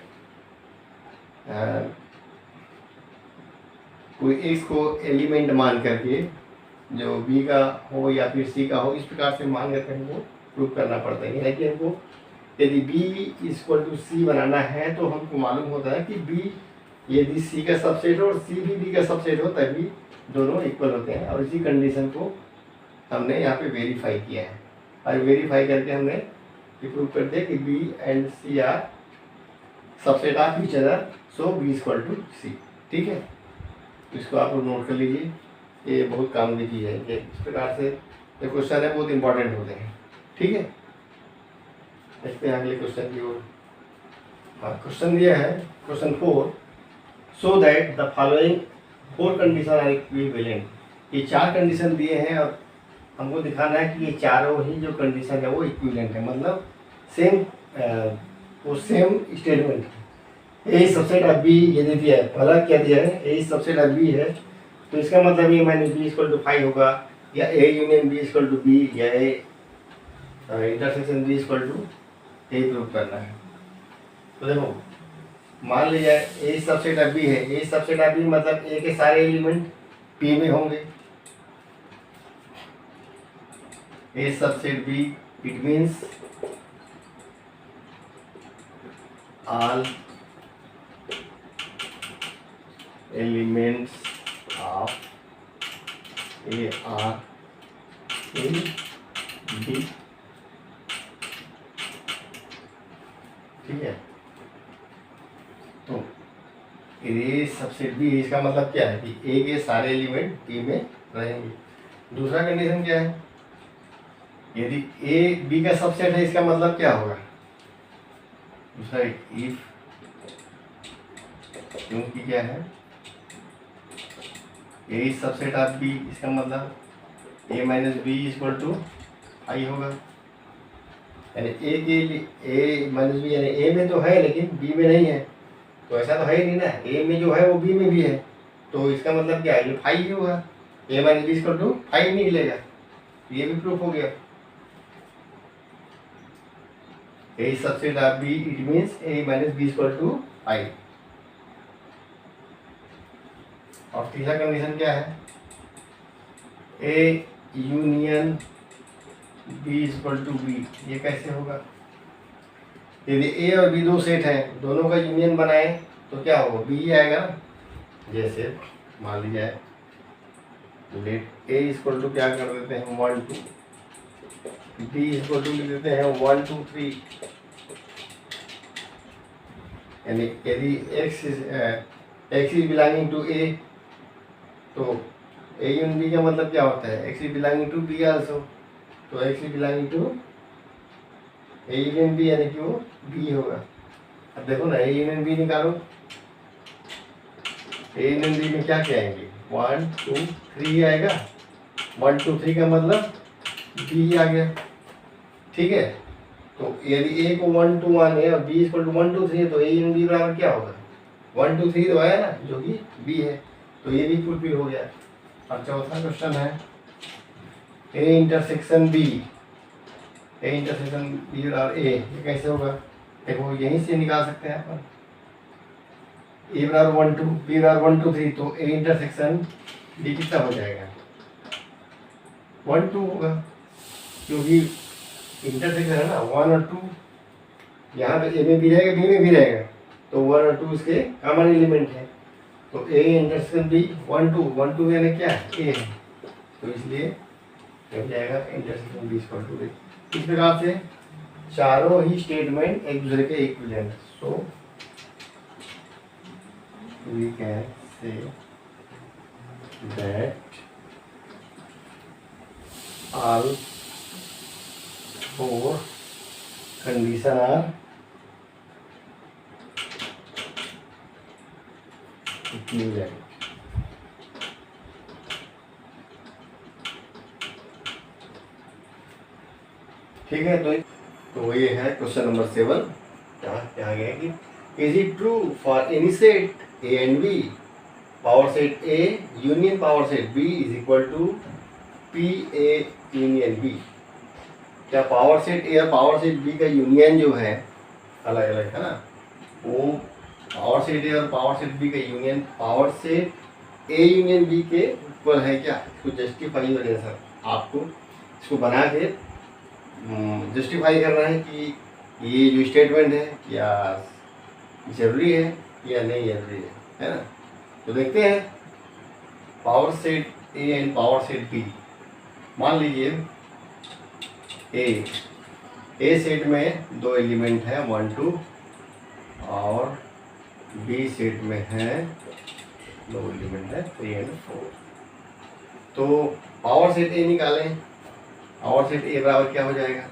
कोई एक्स को एलिमेंट मान करके, जो बी का हो या फिर सी का हो, इस प्रकार से मान करके हमको प्रूफ करना पड़ता है। यानी कि हमको यदि b इक्वल टू c बनाना है, तो हमको मालूम होता है कि b यदि c का सबसेट हो और c भी b का सबसेट हो, तभी दोनों इक्वल होते हैं। और इसी कंडीशन को हमने यहाँ पे वेरीफाई किया है, और वेरीफाई करके हमने प्रूव कर दिया कि b and c are subset of each other, so b equal to c, ठीक है। तो इसको आप लोग नोट कर लीजिए, ये बहुत काम की चीज़ है। ये इस प्रकार से ये क्वेश्चन है, बहुत इंपॉर्टेंट होते हैं, ठीक है। देखते हैं अगले क्वेश्चन की ओर। हाँ, क्वेश्चन दिया है question 4, so that the following 4 condition are equivalent. ये 4 कंडीशन दिए हैं और हमको दिखाना है कि ये चारों ही जो कंडीशन है वो इक्विवेलेंट है, मतलब सेम, वो सेम स्टेटमेंट है। ए सबसेट ऑफ बी यदि दिया है, पहला क्या दिया है, ए सबसेट ऑफ बी है, तो इसका मतलब A minus B equal to 5 होगा, या A union B equal to B, या A intersection B equal to A prove करना है। तो देखो मान लीजिए ए सबसेट ऑफ बी है, ए सबसेट ऑफ बी मतलब ए के सारे एलिमेंट पी में होंगे। A subset B it means all elements of A are in B, ठीक है। तो ए सबसेट बी, इसका मतलब क्या है कि ए के सारे एलिमेंट बी में रहेंगे। दूसरा कंडीशन क्या है, यदि ए बी का सबसेट है, इसका मतलब क्या होगा, दूसरा इफ, क्योंकि क्या है ए सबसेट ऑफ बी, इसका मतलब A minus B equal to आई होगा, यानी ए के लिए ए माइनस बी, यानी ए में तो है लेकिन बी में नहीं है, तो ऐसा तो है ही नहीं ना, ए में जो है वो बी में भी है, तो इसका मतलब क्या है, ये 5 ही होगा, A minus B equal to 5 निकलेगा, ये भी प्रूफ हो गया। A subset of B it means A minus B equal to 5। और तीसरा कंडीशन क्या है, A union B equal to B, ये कैसे होगा, यदि ए और बी दो सेट हैं, दोनों का यूनियन बनाए तो क्या होगा, बी आएगा। जैसे मान लीजिए लेट ए इक्वल टू क्या कर देते हैं 1 2, बी इक्वल टू लिख देते हैं 1 2 3, यानी यदि x is belonging to A तो ए यूनियन बी का मतलब क्या होता है, x is belonging to B also. तो x is belonging to A union B, यानी कि वो बी होगा। अब देखो ना, ए यूनियन बी निकालो। ए यूनियन बी में क्या क्या आएंगे, 1 2 3 आएगा। 1 2 3 का मतलब बी आ गया, ठीक है। तो यदि ए को 1 2 1 है और बी इक्वल टू 1 2 3 है, तो ए यूनियन बी बराबर क्या होगा, 1 2 3 तो आया ना, जो कि बी है। तो ये भी फुलफिल हो गया। और चौथा क्वेश्चन है A intersection B. A intersection B और ए, ये कैसे होगा, देखो यहीं से निकाल सकते हैं अपन। ए बराबर 1 2, बी बराबर 1 2 3, तो ए इंटरसेक्शन बी कितना हो जाएगा, 1 2 होगा, क्योंकि इंटरसेक्शन है ना 1 और 2। यहाँ पे ए में भी रहेगा, बी में भी रहेगा, तो 1 और 2 इसके कॉमन एलिमेंट है। तो ए इंटरसेक्शन बी 1 2, 1 2 यानी क्या है, ए है, तो इसलिए हो जाएगा intersection B equal to A. इस प्रकार से चारों ही स्टेटमेंट एक दूसरे के equivalent. So we can say that all 4 condition are equivalent. ठीक है, तो ये है क्वेश्चन नंबर 7। क्या गया कि is it true for any set A and B, power set A union power set B is equal to P A union B. क्या power set A और पावर सेट बी का union जो है अलग अलग है ना, वो पावर सेट ए और पावर सेट बी का union power set A union B के इक्वल है क्या, इसको जस्टिफाई करना सर, आपको इसको बना के जस्टिफाई करना है कि ये जो स्टेटमेंट है क्या जरूरी है या नहीं जरूरी है ना। तो देखते हैं power set A and power set B. मान लीजिए ए सेट में 2 एलिमेंट है 1 2, और बी सेट में है 2 एलिमेंट है 3 और 4। तो पावर सेट ए निकालें। पावर सेट ए बराबर क्या हो जाएगा,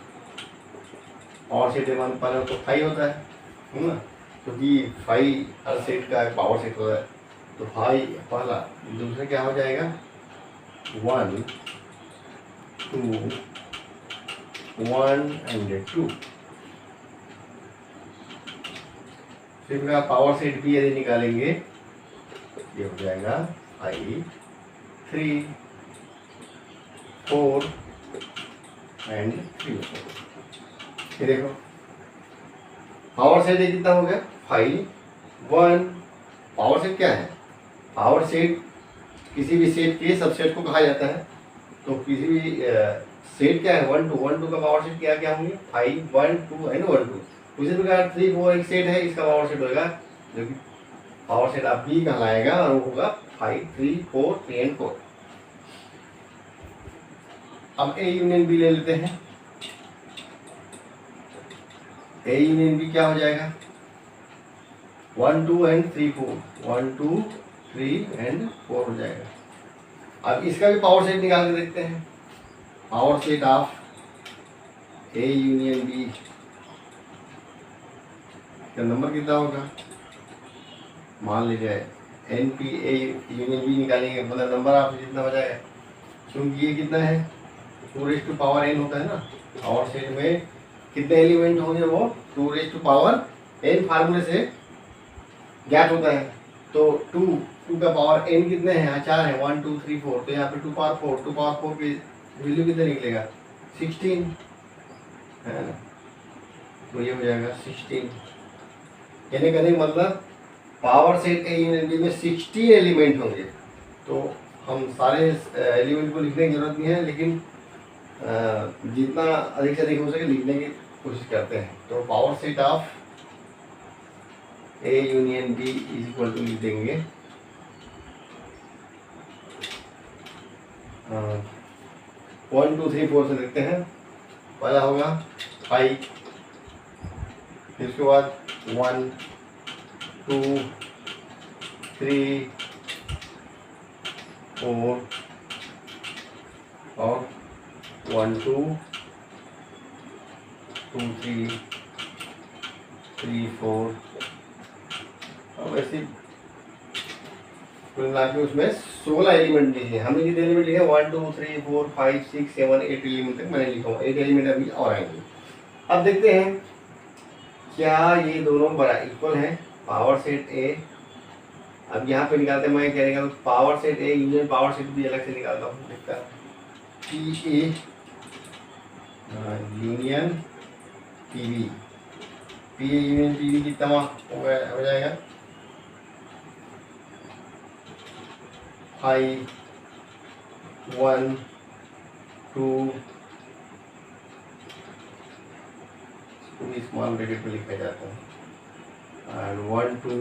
पावर सेट ए मान पहले तो 5 होता है ना, क्योंकि 5 हर सेट का पावर सेट होता है। तो 5 पहला, दूसरा क्या हो जाएगा 1 2 1 एंड 2। फिर का पावर सेट बी यदि निकालेंगे, ये हो जाएगा 5 3 4 एंड 3 4। ये देखो पावर सेट कितना हो गया 5 1। पावर सेट क्या है, पावर सेट किसी भी सेट के सबसेट को कहा जाता है। तो किसी भी सेट क्या है 1 2, 1 2 का पावर सेट क्या क्या होंगे 5 1 2 एंड 1 2। उसी प्रकार 3 4 एक सेट है, इसका पावर सेट होगा जो कि पावर सेट आप बी कहलाएगा, और वो होगा 5 3 4 3 एंड 4। अब ए यूनियन बी ले लेते हैं। ए यूनियन बी क्या हो जाएगा 1 2 एंड 3 4, 1 2 3 एंड 4 हो जाएगा। अब इसका भी पावर सेट निकाल के देखते हैं। Power set of A union B का नंबर कितना होगा, मान लीजिए N P A union B निकालेंगे, मतलब नंबर आप जितना हो जाएगा, क्योंकि ये कितना है 2 पावर एन होता है ना। पावर सेट में कितने एलिमेंट होंगे, वो 2 पावर एन फार्मूले से ज्ञात होता है। तो 2 का पावर एन कितने हैं, 4 है, 1 2 3 4। तो यहाँ पे 2 पावर 4, 2 पावर 4 की वैल्यू कितना निकलेगा 16 है ना। तो ये हो जाएगा 16, यानी कहने का मतलब power set A union B में 16 एलिमेंट होंगे। तो हम सारे एलिमेंट को लिखने की जरूरत नहीं है, लेकिन जितना अधिक से अधिक हो सके लिखने की कोशिश करते हैं। तो power set of A union B is equal to लिख देंगे 1 2 3 4 से देखते हैं। पहला होगा 5, फिर उसके बाद 1 2 3 4 और 1 2 2 3 3 4 और वैसे कुल मिला के उसमें 16 एलिमेंट लिखे हैं। हमने कितने एलिमेंट लिखे? 1 2 3 4 5 6 7 8 एलिमेंट तक मैंने लिखा हुआ। 8 एलिमेंट अभी और आएंगे। अब देखते हैं क्या ये दोनों बड़ा इक्वल है। पावर सेट ए, अब यहाँ पे निकालते हैं, मैं क्या निकालूँ? Power set A union power set भी अलग से निकालता हूँ। देखता P A union P B, P A union P B कितना हो जाएगा? 5 1 2 स्मॉल ब्रैकेट में लिखा जाता है और 1 2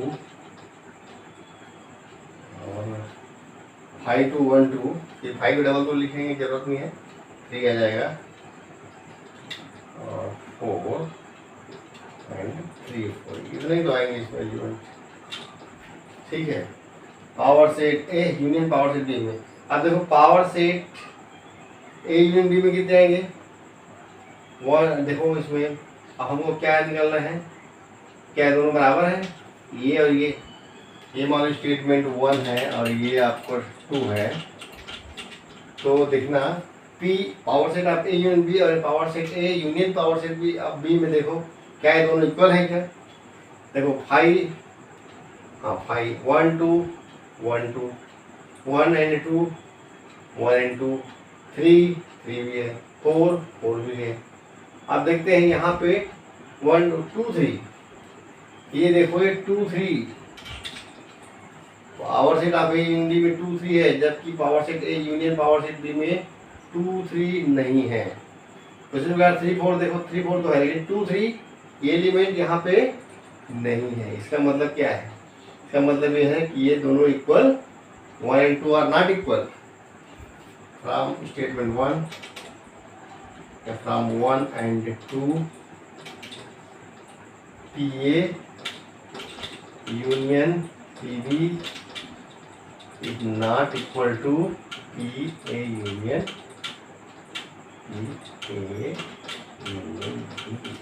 और 5 2 1 2, ये 5 को डबल तो लिखेंगे, जरूरत नहीं है, 3 आ जाएगा और 4 एंड 3 4, इतने ही तो आएंगे इसमें एलिमेंट। ठीक है, power set A union power set B में। अब देखो power set A union B में कितने आएंगे? 1। देखो इसमें अब हमको क्या निकालना है? क्या दोनों बराबर है? ये और ये मान लो स्टेटमेंट 1 है और ये आपको 2 है। तो देखना P power set of A union B और power set A union power set B, अब बी में देखो क्या ये दोनों इक्वल है क्या? देखो 5, हाँ 5 1 2 1 2 1 एंड 2 1 एंड 2 3 3 भी है, 4 4 भी है। अब देखते हैं यहाँ पे 1 2 3, ये देखो ये 2 3, power set of A union B में 2 3 है, जबकि power set A union power set B में 2 3 नहीं है। उसी प्रकार 3 4, देखो 3 4 तो है लेकिन 2 3 ये एलिमेंट यहाँ पे नहीं है। इसका मतलब क्या है? इसका मतलब ये है कि ये दोनों equal, 1 and 2 are not equal. From statement 1 from 1 and 2 PA union PB is not equal to PA union PA union B,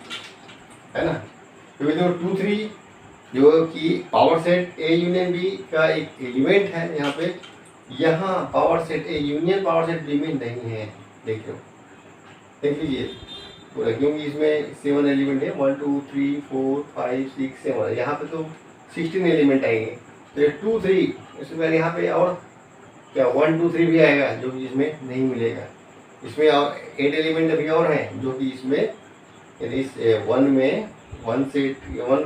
है ना? क्योंकि देखो 2 3 जो कि power set A union B का एक एलिमेंट है, यहाँ पे यहाँ power set A union power set B में नहीं है। देखो देख लीजिए पूरा, क्योंकि इसमें 7 एलिमेंट है, 1 2 3 4 5 6 7, यहाँ पे तो 16 एलिमेंट आएंगे। तो ये 2 3 इसमें यहाँ पे और क्या 1 2 3 भी आएगा जो कि इसमें नहीं मिलेगा। इसमें और 8 एलिमेंट अभी और हैं जो कि इसमें, यानी इस 1 में 1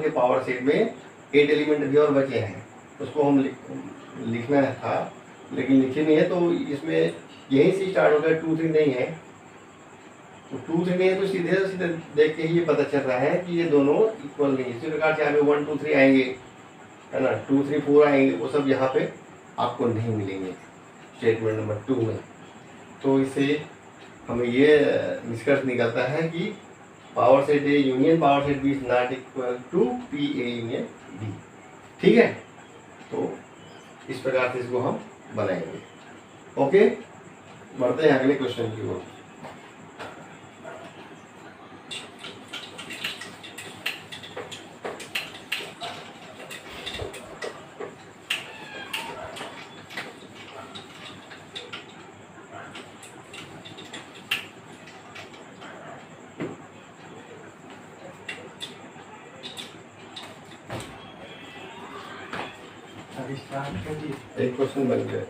के पावर सेट में 8 एलिमेंट अभी और बचे हैं। उसको हम लिखना था लेकिन लिखे नहीं है, तो इसमें यहीं से स्टार्ट हो गया। 2 3 नहीं है, तो 2 3 नहीं है, तो सीधे सीधे देख के ही ये पता चल रहा है कि ये दोनों इक्वल नहीं है। इसी प्रकार से यहाँ पे 1 2 3 आएंगे, है ना, 2 3 4 आएंगे, वो सब यहाँ पे आपको नहीं मिलेंगे स्टेटमेंट नंबर 2 में। तो इससे हमें ये निष्कर्ष निकलता है कि power set A union power set B is not equal to P A union B. ठीक है, तो इस प्रकार से इसको हम बनाएंगे। ओके, बढ़ते हैं अगले क्वेश्चन की ओर। एक क्वेश्चन बन गया।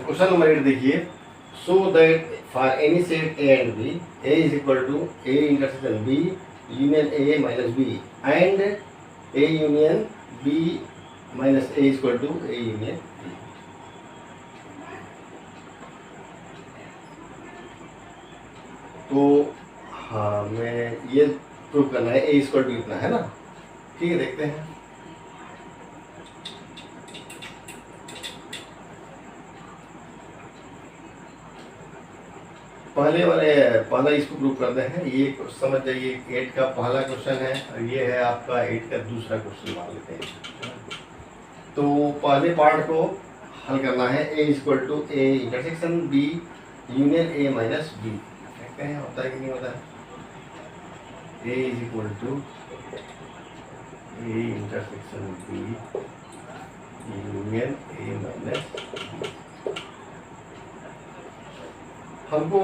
क्वेश्चन नंबर 8 देखिए, so that for any set A and B, A is equal to A intersection B union A minus B and A union B minus A is equal to A union B. तो हाँ, मैं ये prove करना है, A is equal to इतना है ना, ठीक है, देखते हैं। पहला इसको प्रूव करते हैं। ये समझ जाइए 8 का पहला क्वेश्चन है और ये है आपका 8 का दूसरा क्वेश्चन मान लेते हैं। तो पहले पार्ट को हल करना है, A equal to A intersection B union A minus B. देखते हैं होता है कि नहीं होता है। A is equal to A intersection B union A minus B. हमको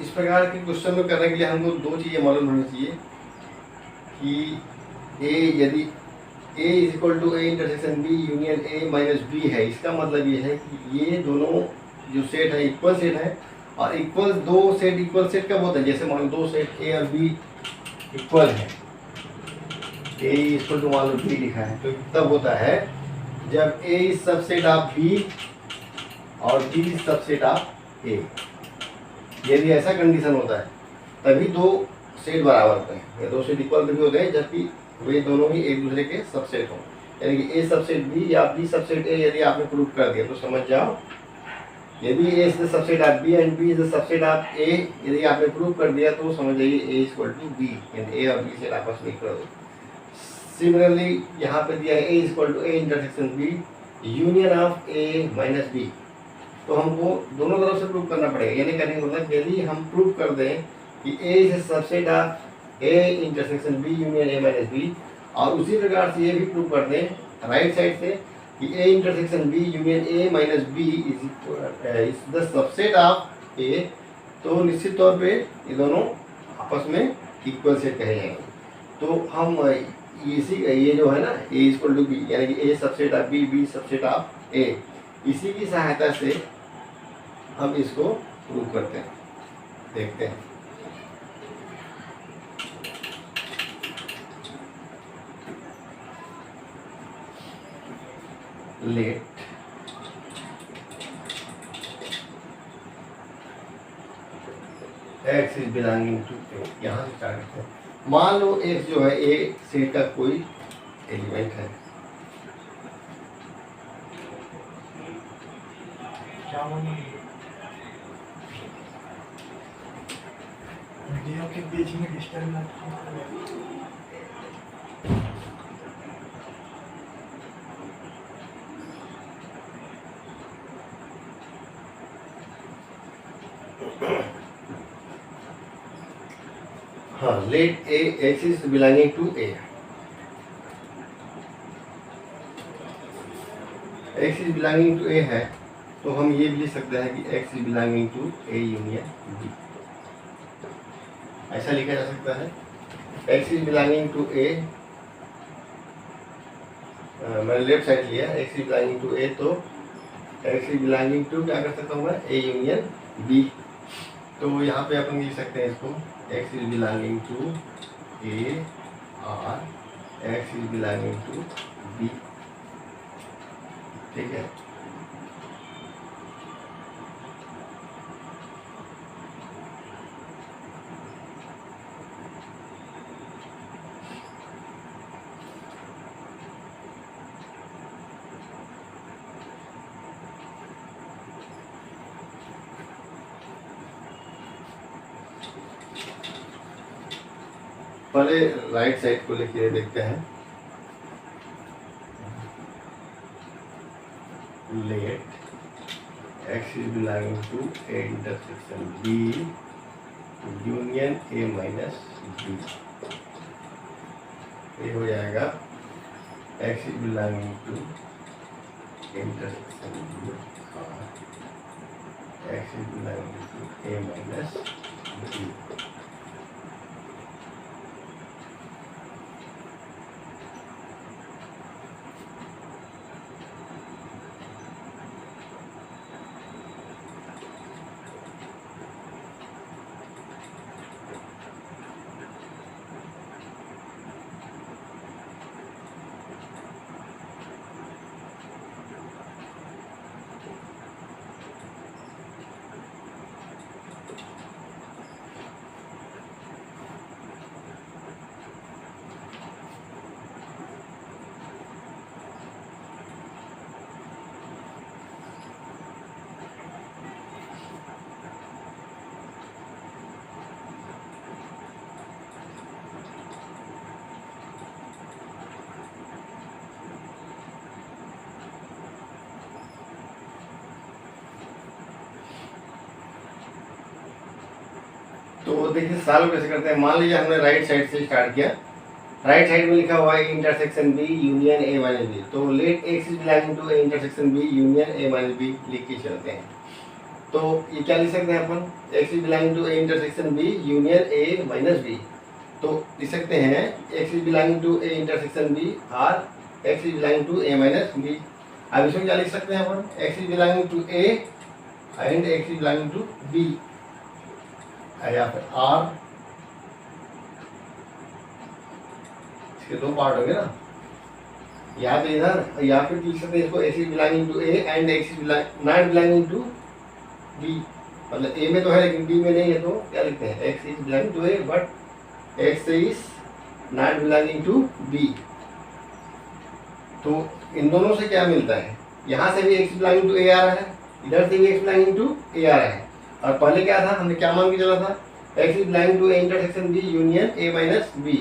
इस प्रकार के क्वेश्चन में करने के लिए हमको दो चीज़ें मालूम होनी चाहिए कि ए यदि A is equal to A intersection B union A minus B है, इसका मतलब ये है कि ये दोनों जो सेट है इक्वल सेट है। और इक्वल इक्वल सेट कब होता है, जैसे मान लो दो सेट ए और बी इक्वल है, ए इक्वल टू मान लो बी लिखा है, तो तब होता है जब ए इज सबसेट ऑफ बी और B is subset of A. यदि ऐसा कंडीशन होता है तभी दो सेट बराबर होते हैं, या दो सेट इक्वल तभी होते हैं जबकि वे दोनों ही एक दूसरे के सबसेट हों। यानी कि ए सबसेट बी या बी सबसेट ए यदि आपने प्रूव कर दिया तो समझ जाओ, यदि A is the subset of B and B is the subset of A, यदि आपने प्रूव कर दिया तो समझ जाइए ए इक्वल टू बी, यानी ए और बी सेट आपस में इक्वल हो। सिमिलरली यहाँ पे दिया है A equal to A intersection B union of A minus B, तो हमको दोनों तरफ से प्रूव करना पड़ेगा। यानी कहने का मतलब यदि हम प्रूव कर दें कि A is subset of A intersection B union A minus B, और उसी प्रकार से ये भी प्रूव कर दें राइट साइड से कि A intersection B union A minus B is the subset of A, तो निश्चित तौर पे ये दोनों आपस में इक्वल सेट कहे जाएंगे। तो हम इसी ये जो है ना ए इक्वल टू बी, यानी कि A subset of B, B subset of A, इसी की सहायता से हम इसको प्रूव करते हैं। देखते हैं, let x is belonging to A, यहाँ से स्टार्ट करते हैं। मान लो x जो है ए सेट का कोई एलिमेंट है, वीडियो के बीच में डिस्टर्ब ना हाँ, let uh x is belonging to A, x is belonging to A है, तो हम ये भी लिख सकते हैं कि x is belonging to A union B, ऐसा लिखा जा सकता है। X is belonging to A, मैंने लेफ्ट साइड लिया, x is belonging to A, तो एक्स इज बिलोंगिंग टू क्या कर सकता हूँ मैं, ए यूनियन बी। तो यहाँ पे अपन लिख सकते हैं इसको, x is belonging to A और x is belonging to B, ठीक है। पहले राइट साइड को लिखिए, देखते हैं। Let x is belonging to A intersection B union A minus B, ये हो जाएगा x is belonging to intersection B और x is belonging to A minus B. तो देखिए सॉल्व कैसे करते हैं। मान लीजिए हमने राइट साइड से स्टार्ट किया, राइट साइड में लिखा हुआ है intersection B union A minus B, तो let x is belonging to A intersection B union A minus B लिख के चलते हैं। तो ये क्या लिख सकते हैं अपन, x is belonging to A intersection B union A minus B, तो लिख सकते हैं x is belonging to A intersection B और x is belonging to A minus B. अब इसमें क्या लिख सकते हैं अपन, x is belonging to A and x is belonging to B, या फिर आर, इसके दो पार्ट हो गए ना, या तो इधर या फिर लिख सकते हैं इसको x is belonging to A and x is not belonging to B, मतलब ए में तो है लेकिन बी में नहीं है, तो क्या लिखते हैं x is belonging to A but x is not belonging to B. तो इन दोनों से क्या मिलता है, यहाँ से भी एक्स बिलोंगिंग टू ए आ रहा है, इधर से भी एक्स बिलोंगिंग टू ए आ रहा है, और पहले क्या था हमने क्या मान के चला था, x is belonging to A intersection B union A minus B,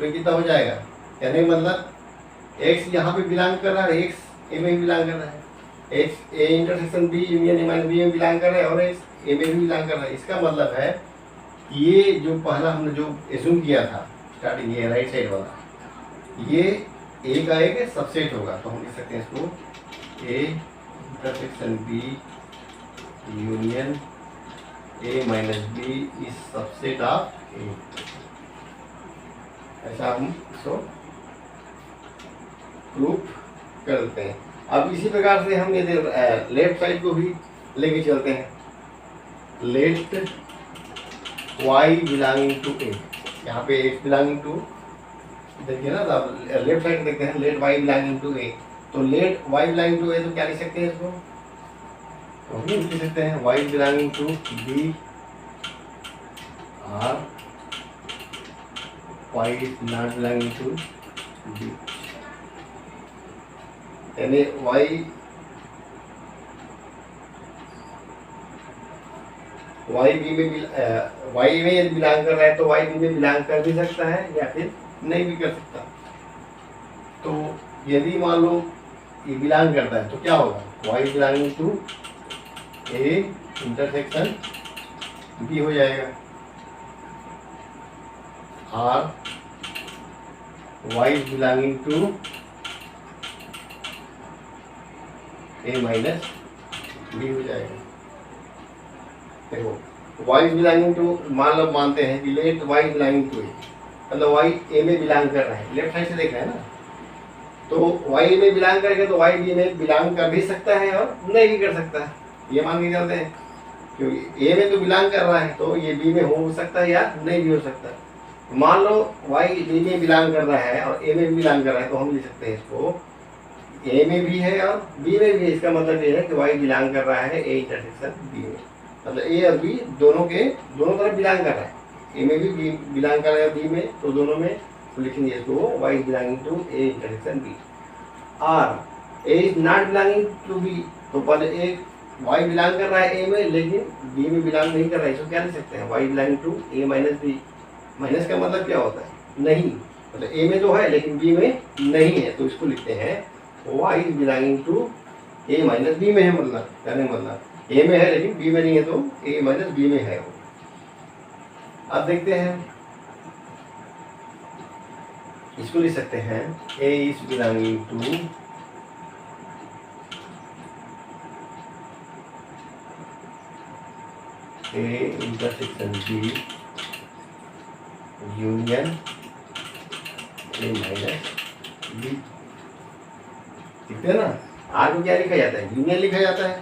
तो कितना हो जाएगा, यानी मतलब एक्स यहाँ पे बिलोंग कर रहा है, एक्स ए में भी बिलोंग कर रहा है, X A intersection B union A minus B में बिलोंग कर रहा है और एक्स ए में भी बिलोंग कर रहा है। इसका मतलब है ये जो पहला हमने जो एज्यूम किया था स्टार्टिंग, ये राइट साइड वाला, ये ए का एक सबसेट होगा, तो हम लिख सकते हैं इसको A intersection B union A minus B is subset of A, ऐसा हम इसको प्रूफ कर देते हैं। अब इसी प्रकार से हम ये लेफ्ट साइड को भी लेके चलते हैं, late y belonging to A, यहाँ पे x बिलोंगिंग टू, देखिए ना, तो लेफ्ट साइड देखते हैं late y belonging to A, तो late y belonging to A तो क्या लिख सकते हैं इसको, तो हम लिख सकते हैं y बिलोंगिंग टू b और y is not belonging to b, यानी y बी में y में यदि बिलोंग कर रहा है तो y बी में बिलोंग कर भी सकता है या फिर नहीं भी कर सकता। तो यदि मान लो ये बिलोंग करता है तो क्या होगा, y belonging to A intersection B हो जाएगा, और y belonging to A minus B हो जाएगा। देखो y बिलोंगिंग टू, मान लो मानते हैं कि late y belonging to A, मतलब y a में बिलोंग कर रहा है, लेफ्ट साइड से देख रहे हैं ना, तो y में बिलोंग करेगा तो y b में बिलोंग कर भी सकता है और नहीं भी कर सकता है, ये मान के चलते हैं, क्योंकि a में तो बिलोंग कर रहा है तो ये b में हो सकता है या नहीं भी हो सकता है। मान लो y b में बिलोंग कर रहा है और a में भी बिलोंग कर रहा है, तो हम लिख सकते हैं इसको a में भी है और b में भी है, इसका मतलब ये है कि y बिलोंग कर रहा है a इंटरसेक्शन b में, मतलब a और b दोनों तरफ बिलोंग कर रहा है, a में भी बिलोंग कर रहा है b में, तो दोनों में तो लिखेंगे इसको y is belonging to a intersection b, और a is not belonging to b, तो पहले एक y बिलोंग कर रहा है a में लेकिन b में बिलोंग नहीं कर रहा है, इसको क्या लिख सकते हैं, y belonging to a minus b, minus का मतलब क्या होता है, नहीं, मतलब a में तो है लेकिन b में नहीं है, तो इसको लिखते हैं y is belonging to a minus b में है, मतलब कहने का मतलब a में है लेकिन b में नहीं है, तो a माइनस b में है वो। अब देखते हैं, इसको लिख सकते हैं a is belonging to a intersection b union a minus b, ठीक है ना। आर को क्या लिखा जाता है, यूनियन लिखा जाता है,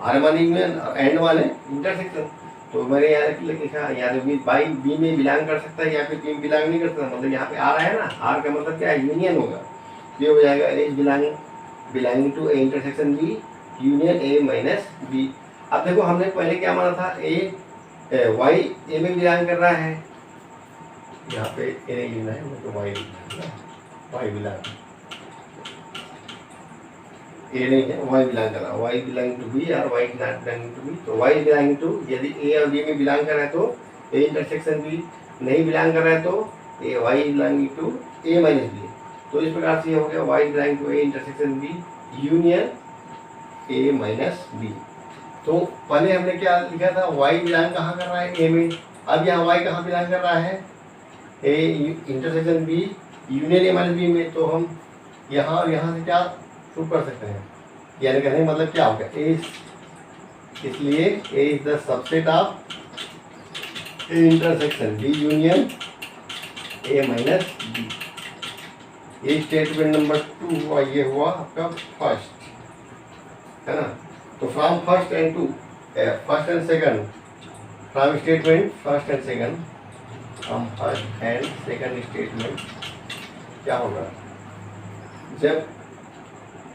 आर माने यूनियन और एंड माने इंटरसेक्शन, तो मैंने यहाँ लिखा या तो बाई बी में बिलोंग कर सकता है या फिर बी में बिलोंग नहीं कर सकता, मतलब यहाँ पे आ रहा है ना, आर का मतलब क्या है, यूनियन होगा, ये हो जाएगा A is belonging to A intersection B union A minus B. अब देखो हमने पहले क्या माना था, वाई ए में बिलोंग कर रहा है, यहाँ पे ए नहीं लिखना है तो वाई बिलोंग, ए नहीं है, वाई बिलोंग कर रहा है, वाई बिलोंग टू बी और Y not belonging to B, तो वाई बिलोंग टू, यदि ए और बी में बिलोंग कर रहा है तो ए इंटरसेक्शन बी, नहीं बिलोंग कर रहा है तो uh y belonging to A minus B, तो इस प्रकार से ये हो गया y belonging to A intersection B union A minus B. तो पहले हमने क्या लिखा था, वाई बिलोंग कहाँ कर रहा है, ए में, अब यहाँ y कहाँ बिलोंग कर रहा है, A intersection B union A minus B में, तो हम यहाँ और यहाँ से क्या प्रूव कर सकते हैं, यानी कहने का मतलब क्या होगा, ए, इसलिए A is the subset of A intersection B union A minus B. ये स्टेटमेंट नंबर 2 हुआ, ये हुआ आपका फर्स्ट, है ना। तो from first and to first and second, from statement first and second, from first and second statement क्या होगा, जब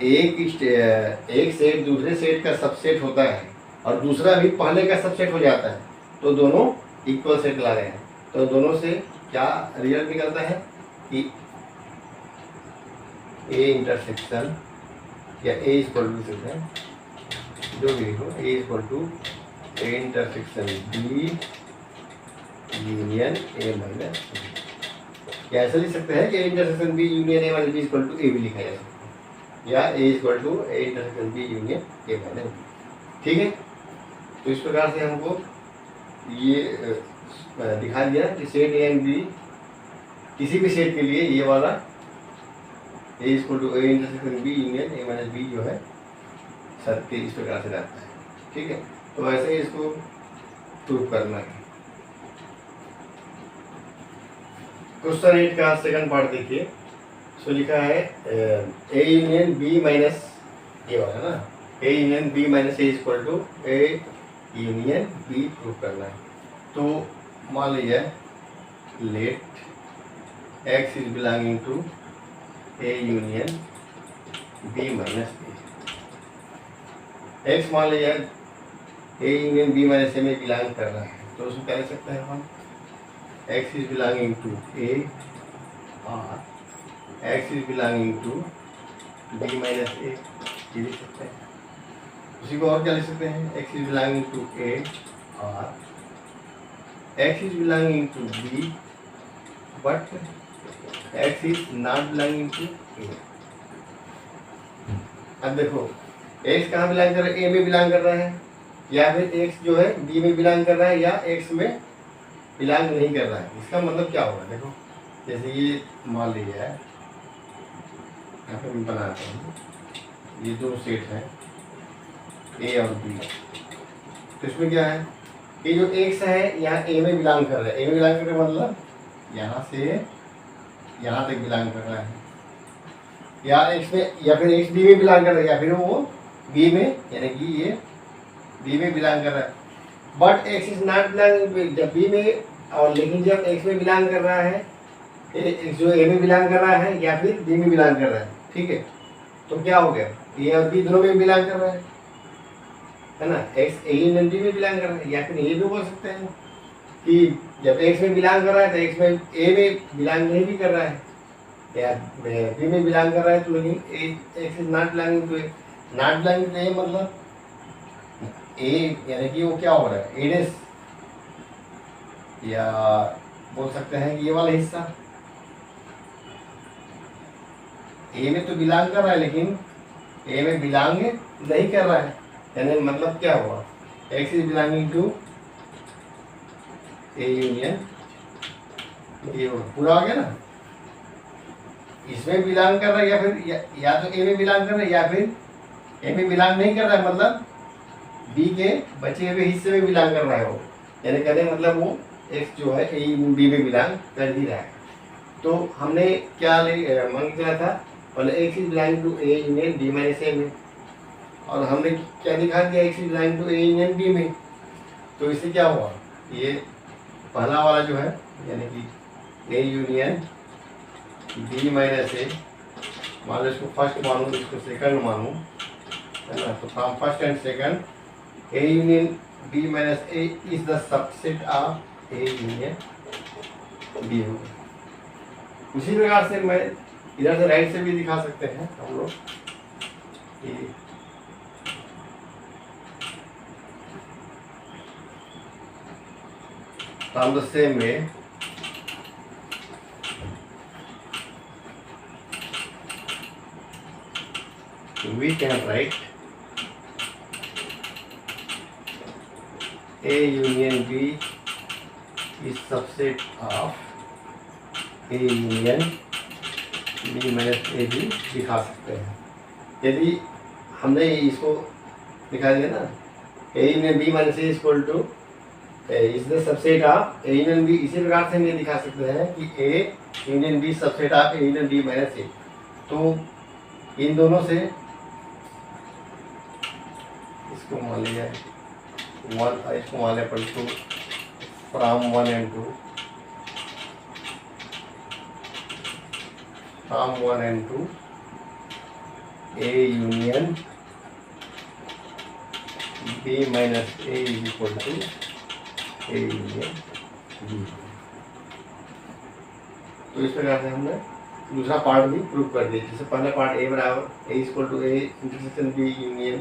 एक सेट दूसरे सेट का सबसेट होता है और दूसरा भी पहले का सबसेट हो जाता है, तो दोनों इक्वल सेट ला रहे हैं, तो दोनों से क्या रिजल्ट निकलता है कि ए इंटरसेक्शन या ए इक्वल टू जो भी हो, A equal to A intersection B union A minus B. ऐसा लिख सकते हैं कि A intersection B union A minus B equal to A भी लिखा जा सकता है, या A equal to A intersection B union A minus B. ठीक है, तो इस प्रकार से हमको ये दिखा दिया कि सेट ए एंड बी, किसी भी सेट के लिए ये वाला A equal to A intersection B union A minus B जो है सत्य इस प्रकार से रहता है। ठीक है, तो ऐसे ही इसको प्रूव करना है। क्वेश्चन 8 का सेकंड पार्ट देखिए, सो लिखा है A union B minus A वाला ना, A union B minus A equal to A union B prove करना है। तो मान लीजिए let x is belonging to A union B minus A, X मान लीजिए A union B minus A में बिलोंग कर रहा है, तो उसको क्या लिख सकते हैं हम, x is belonging to A और x is belonging to B minus A, ये लिख सकते हैं। उसी को और क्या लिख सकते हैं, x is belonging to A और x is belonging to B but x is not belonging to A. अब देखो एक्स कहाँ बिलोंग कर रहा है, ए में बिलोंग कर रहा है, या फिर एक्स जो है बी में बिलोंग कर रहा है, या एक्स में बिलोंग नहीं कर रहा है। इसका मतलब क्या होगा, देखो जैसे ये मान लीजिए है, यहाँ पे मैं बनाता हूँ, ये दो सेट है ए और बी, तो इसमें क्या है, ये जो एक्स है यहाँ ए में बिलोंग कर रहा है, ए में बिलोंग कर रहा है मतलब यहाँ से यहाँ तक बिलोंग कर रहा है, या एक्स में, या फिर एक्स बी में बिलोंग कर रहा है, या फिर वो बी में, यानी कि ये बी में बिलोंग कर रहा है। But x is not belong जब बी में, और लेकिन जब एक्स में बिलोंग कर रहा है, एक्स जो ए में बिलोंग कर रहा है या फिर बी में बिलोंग कर रहा है, ठीक है, तो क्या हो गया, ए और बी दोनों में बिलोंग कर रहा है ना, एक्स ए यूनियन बी में बिलोंग कर रहा है। या फिर ये भी बोल सकते हैं कि जब एक्स में बिलोंग कर रहा है तो एक्स में ए में बिलोंग नहीं भी कर रहा है, या बी में बिलोंग कर रहा है, तो लेकिन x is not belonging to A, not belonging to A मतलब ए, यानी कि वो क्या हो रहा है, ए डेस, या बोल सकते हैं कि ये वाला हिस्सा ए में तो बिलोंग कर रहा है लेकिन ए में बिलोंग नहीं कर रहा है, यानी मतलब क्या हुआ, X is belonging to A union, ये पूरा आ गया ना, इसमें बिलोंग कर रहा है, या फिर या तो ए में बिलोंग कर रहा है, या फिर ए में बिलोंग नहीं कर रहा है, मतलब बी के बचे हुए हिस्से में बिलोंग कर रहा है वो, यानी कहने मतलब वो एक्स जो है ए बी में बिलोंग कर ही रहा है। तो हमने क्या मान किया था, पहले x is belonging to A union B minus A में, और हमने क्या दिखा दिया, x is belonging to A union B में, तो इससे क्या हुआ, ये पहला वाला जो है यानी कि ए यूनियन बी माइनस ए, मान लो इसको फर्स्ट मानूँ, इसको सेकंड मानूँ, है ना, तो from first and second A union B minus A is the subset of A union B होगा। उसी प्रकार से मैं इधर से राइट से भी दिखा सकते हैं हम लोग, from the same way we can write A union B is subset of A union B minus A भी दिखा सकते हैं। यदि हमने इसको दिखा दिया ना, A union B minus A equal to is the subset of A union B, इसी प्रकार से हम ये दिखा सकते हैं कि A union B subset of A union B minus A. तो इन दोनों से इसको मान लिया वन, इसको मान लिया पर two from 1 and 2, from 1 and 2 A union B minus A is equal to A union B। तो इस प्रकार से हमने दूसरा पार्ट भी प्रूव कर दिया। जैसे पहला पार्ट A बराबर A equal to A intersection B union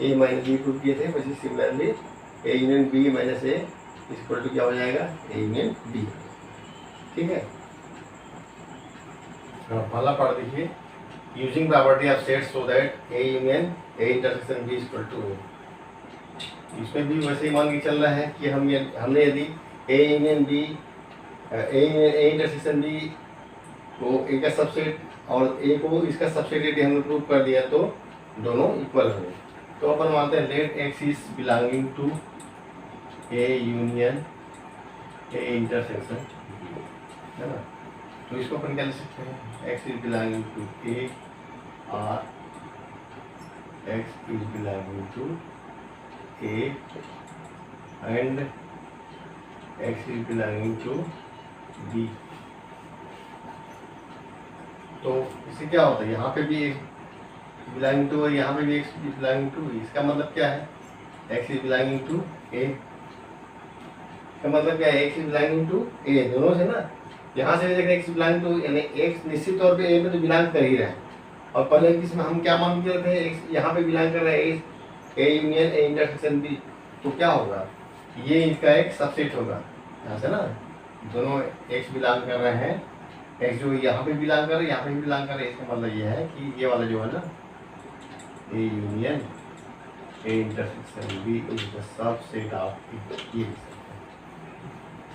A minus B prove किए थे, वैसे similarly A union B minus A equal to क्या हो जाएगा, A यूनियन B। ठीक है, पहला पार्ट देखिए, using property of set so that A union A intersection B equal to A। इसमें भी वैसे ही मान के चल रहा है कि हमने यदि A union B A intersection B को A का सबसेट और A को इसका सबसेट यदि हमने प्रूव कर दिया तो दोनों इक्वल होंगे। तो अपन मानते हैं let X is belonging to A union A intersection B, है ना। तो इसको अपन क्या लिख सकते हैं, X is belonging to A और X is belonging to A and X is belonging to B। तो इससे क्या होता है, यहाँ पे भी X बिलोंगिंग टू और यहाँ पे भी X बिलोंगिंग टू। इसका मतलब क्या है, X is belonging to A का मतलब क्या है, X is belonging to A, दोनों से ना। यहाँ से देखें X बिलोंगिंग टू, यानी X निश्चित तौर पे A में तो बिलोंग कर ही रहा है। और पहले इसमें हम क्या मान के रखे हैं, X यहाँ पे बिलोंग कर रहा है A union A intersection B। तो क्या होगा, ये इसका एक सबसेट होगा यहाँ से ना। दोनों X बिलोंग कर रहे हैं, X जो यहाँ पे बिलोंग कर रहे हैं यहाँ पे भी बिलोंग कर रहे हैं। इसका मतलब ये है कि ये वाला जो है ना A union A intersection B is the subset of ये।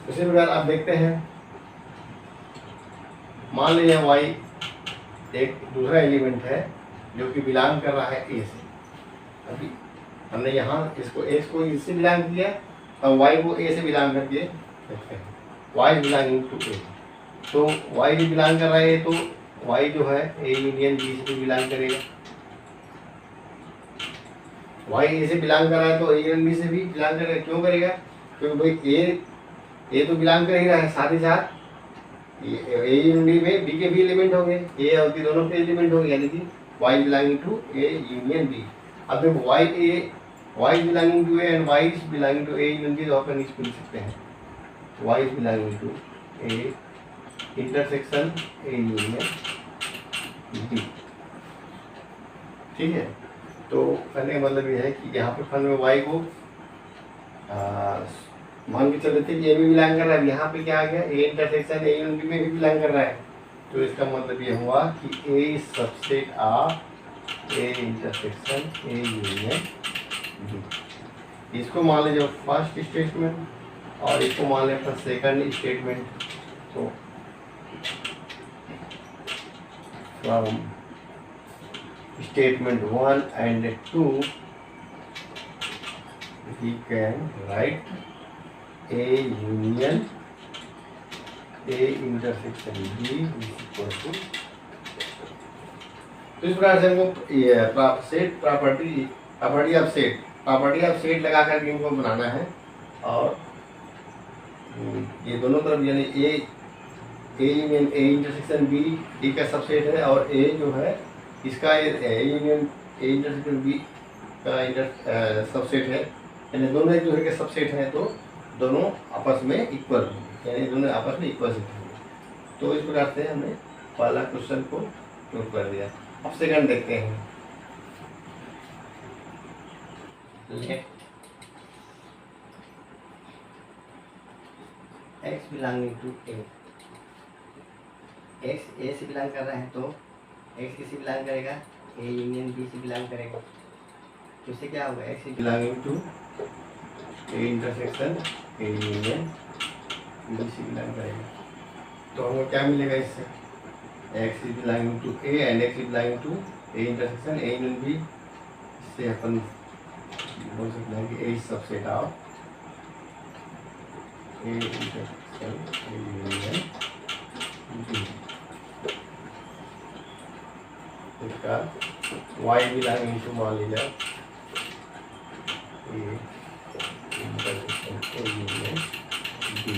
उसी प्रकार आप देखते हैं, मान लीजिए Y एक दूसरा एलिमेंट है जो कि बिलोंग कर रहा है A से। अभी हमने यहाँ इसको X को इससे बिलोंग किया और Y को A से बिलोंग करके देखते हैं, Y बिलोंगिंग टू A। तो Y भी बिलोंग कर रहा है तो Y जो है A यूनियन B से भी बिलोंग करेगा। Y A से बिलोंग कर रहा है तो A यूनियन B से भी बिलोंग करेगा। क्यों करेगा, क्योंकि भाई A तो बिलोंग कर ही रहा है, साथ ही साथ A यूनियन B में B के भी एलिमेंट होंगे, A और B दोनों के एलिमेंट होंगे, यानी कि Y belonging to A union B। अब जब Y belonging to A and Y is belonging to A union B, तो अपन इसको लिख सकते हैं Y is belonging to A intersection A union B। ठीक है, तो कहने का मतलब ये है कि यहाँ पे फल में Y को मान के चलते थे कि A भी बिलोंग कर रहा है। यहाँ पे क्या आ गया, A intersection A union B में भी बिलोंग कर रहा है। तो इसका मतलब ये हुआ कि A is subset of A intersection A union B। इसको मान लीजिए फर्स्ट स्टेटमेंट और इसको मान लें अपना सेकंड स्टेटमेंट। तो from statement 1 and 2 we can write A union A intersection B is equal to। तो इस प्रकार से हमको सेट प्रॉपर्टी ऑफ सेट लगा करके इनको बनाना है। और ये दोनों तरफ यानी A union A intersection B का सबसेट है और A जो है इसका A union A intersection B का सबसेट है, यानी दोनों एक दूसरे के सबसेट हैं। तो दोनों आपस में इक्वल होंगे, यानी दोनों आपस में इक्वल सेट होंगे। तो इस प्रकार से हमने पहला क्वेश्चन को प्रूव कर दिया। अब सेकंड देखते हैं। X belonging to A, X A से बिलोंग कर रहा है तो X किसी बिलोंग करेगा, A यूनियन B से बिलोंग करेगा। तो इससे क्या होगा, X belonging to A intersection A union B सी बिलोंग करेगा। तो हमें क्या मिलेगा इससे, X is belonging to A and x is belonging to A intersection A union B. इससे अपन बोल सकते हैं कि A is subset of A intersection A union B. इसका y बिलोंगिंग टू मान लीजिए A intersection A union B.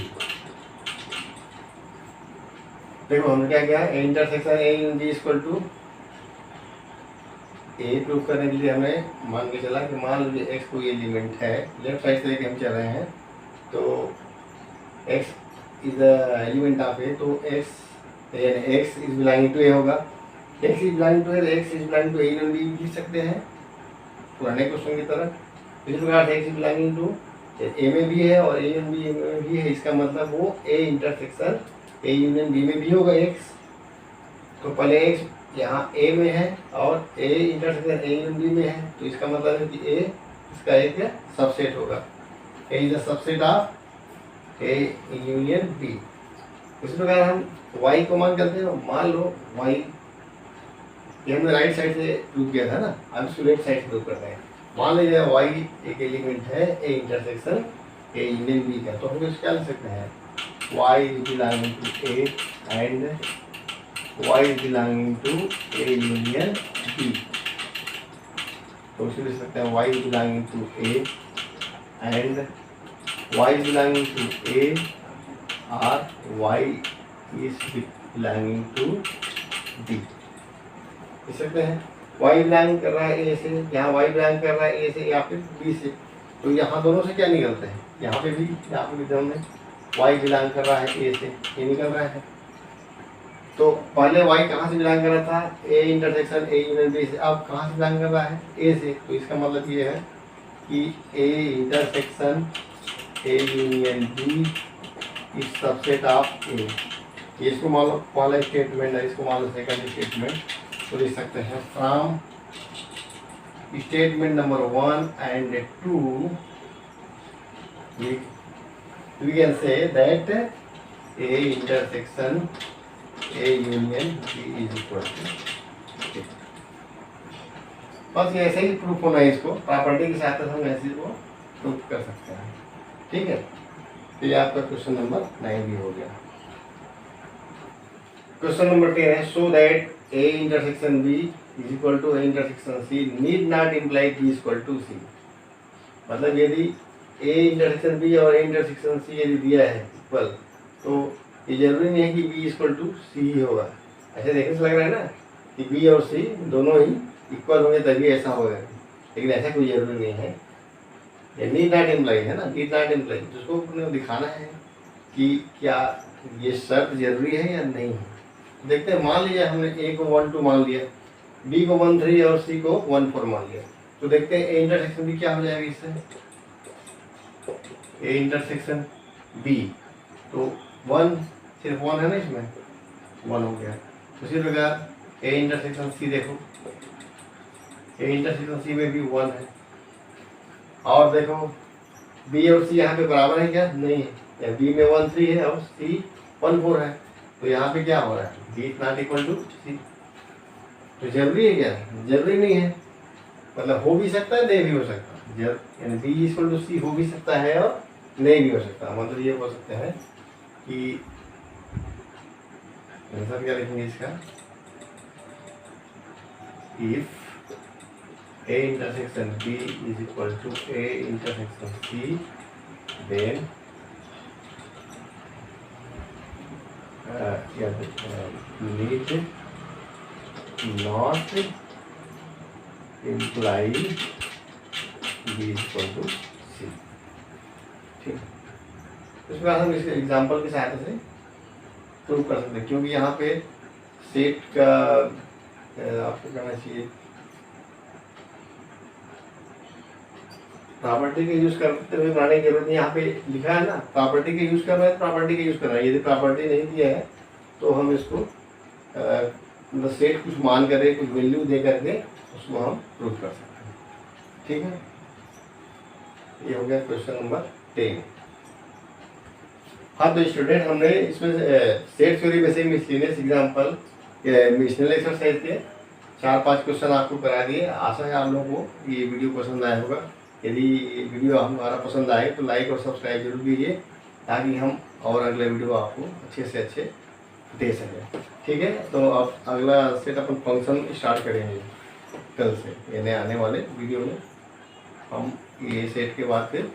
देखो हमने क्या किया, A intersection A union B equal to A prove करने के लिए हमें मान के चला कि मान लीजिए एक्स कोई एलिमेंट है, लेफ्ट साइड से लेके हम चल रहे हैं, तो x is the element of A, तो x is belonging to A होगा। X is belonging to A, x is belonging to A union B लिख सकते हैं पुराने क्वेश्चन की तरह। इस प्रकार से एक्स इज बिलोंगिंग टू ए में भी है और ए यूनियन बी में भी है, इसका मतलब वो A intersection A union B में भी होगा एक्स। तो पहले एक्स यहाँ ए में है और A intersection A union B में है, तो इसका मतलब है कि ए इसका एक सबसेट होगा। A is the subset of A union B. इस प्रकार हम y को मान करते हैं, मान लो y ये हमने राइट साइड से प्रूव किया था ना, अब इसको लेफ्ट साइड से प्रूव करते हैं। मान लीजिए y एक एलिमेंट है A intersection A union B का, तो हम इसको क्या लिख सकते हैं, y is belonging to A and y is belonging to A union B। तो इसे लिख सकते हैं y is belonging to A and y is belonging to A और y is belonging to B। लिख सकते हैं y बिलोंग कर रहा है A से, यहाँ y बिलोंग कर रहा है A से या फिर B से, तो यहाँ दोनों से क्या निकलते हैं, यहाँ पे भी हमने y बिलोंग कर रहा है ए से, ये निकल रहा है। तो पहले y कहाँ से बिलोंग कर रहा था, A intersection A union B से, अब कहाँ से बिलोंग कर रहा है, ए से। तो इसका मतलब ये है कि A intersection A union B is subset of A. इसको मान लो पहला स्टेटमेंट है, इसको मान लो सेकंड स्टेटमेंट। तो लिख सकते हैं from statement number 1 and 2 we can say that A intersection A union B is equal to A। बस ये ऐसे ही प्रूफ होना है, इसको प्रॉपर्टी के साथ हम ऐसे को प्रूफ कर सकते हैं। ठीक है, तो ये आपका क्वेश्चन नंबर 9 भी हो गया। क्वेश्चन नंबर 10 है, सो that A intersection B is equal to A intersection C need not imply B is equal to C। मतलब यदि A इंटरसेक्शन B और A इंटरसेक्शन C यदि दिया है इक्वल, तो ये जरूरी नहीं है कि B इक्वल टू C ही होगा। ऐसे देखने से लग रहा है ना कि B और C दोनों ही इक्वल होंगे तभी ऐसा होगा, लेकिन ऐसा कोई जरूरी नहीं है। ये नीड नॉट इम्प्लाई है ना, नीड नॉट इम्प्लाई, जिसको अपने दिखाना है कि क्या ये शर्त जरूरी है या नहीं है। देखते हैं, मान लीजिए हमने A को 1 2 मान लिया, B को 1 3 और C को 1 4 मान लिया, तो देखते हैं A इंटरसेक्शन B क्या हो जाएगा इससे, ए इंटरसेक्शन बी, तो 1 सिर्फ 1 है ना, इसमें 1 हो गया। उसी प्रकार ए इंटरसेक्शन सी देखो, ए इंटरसेक्शन सी में भी 1 है, और देखो बी और सी यहाँ पे बराबर है क्या, नहीं है, बी में 1 3 है और सी 1 4 है, तो यहाँ पे क्या हो रहा है, B is not equal to C. तो जरूरी है क्या, जरूरी नहीं है, मतलब हो भी सकता है नहीं भी हो सकता, यानी बी इक्वल टू सी हो भी सकता है और नहीं भी हो सकता। मतलब ये बोल सकते हैं कि आंसर क्या लिखेंगे इसका, if A intersection B is equal to A intersection C then need not imply B equal to C. ठीक, इस बार हम इसके एग्जाम्पल की सहायता से प्रूव कर सकते हैं, क्योंकि यहाँ पे सेट का आपको कहना चाहिए प्रॉपर्टी का यूज करते हुए बनाने की जरूरत नहीं, यहाँ पे लिखा है ना प्रॉपर्टी का यूज करना है, प्रॉपर्टी का यूज करना है। यदि प्रॉपर्टी नहीं दिया है तो हम इसको मतलब सेट कुछ मान करके कुछ वैल्यू दे करके उसको हम प्रूव कर सकते हैं। ठीक है, ये हो गया क्वेश्चन नंबर 10। हाँ तो स्टूडेंट हमने इसमें सेट थ्योरी में से मिसलेनियस एग्जाम्पल मिसलेनियस एक्सरसाइज के 4-5 क्वेश्चन आपको करा दिए। आशा है आप लोगों को ये वीडियो पसंद आया होगा। यदि वीडियो हमारा पसंद आए तो लाइक और सब्सक्राइब जरूर कीजिए, ताकि हम और अगले वीडियो आपको अच्छे से अच्छे दे सकें। ठीक है, तो अब अगला सेट अपन फंक्शन स्टार्ट करेंगे कल से, यानी आने वाले वीडियो में हम ये सेट के बाद फिर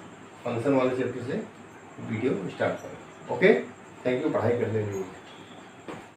फंक्शन वाले चैप्टर से वीडियो स्टार्ट करें। ओके, थैंक यू पढ़ाई करने के लिए।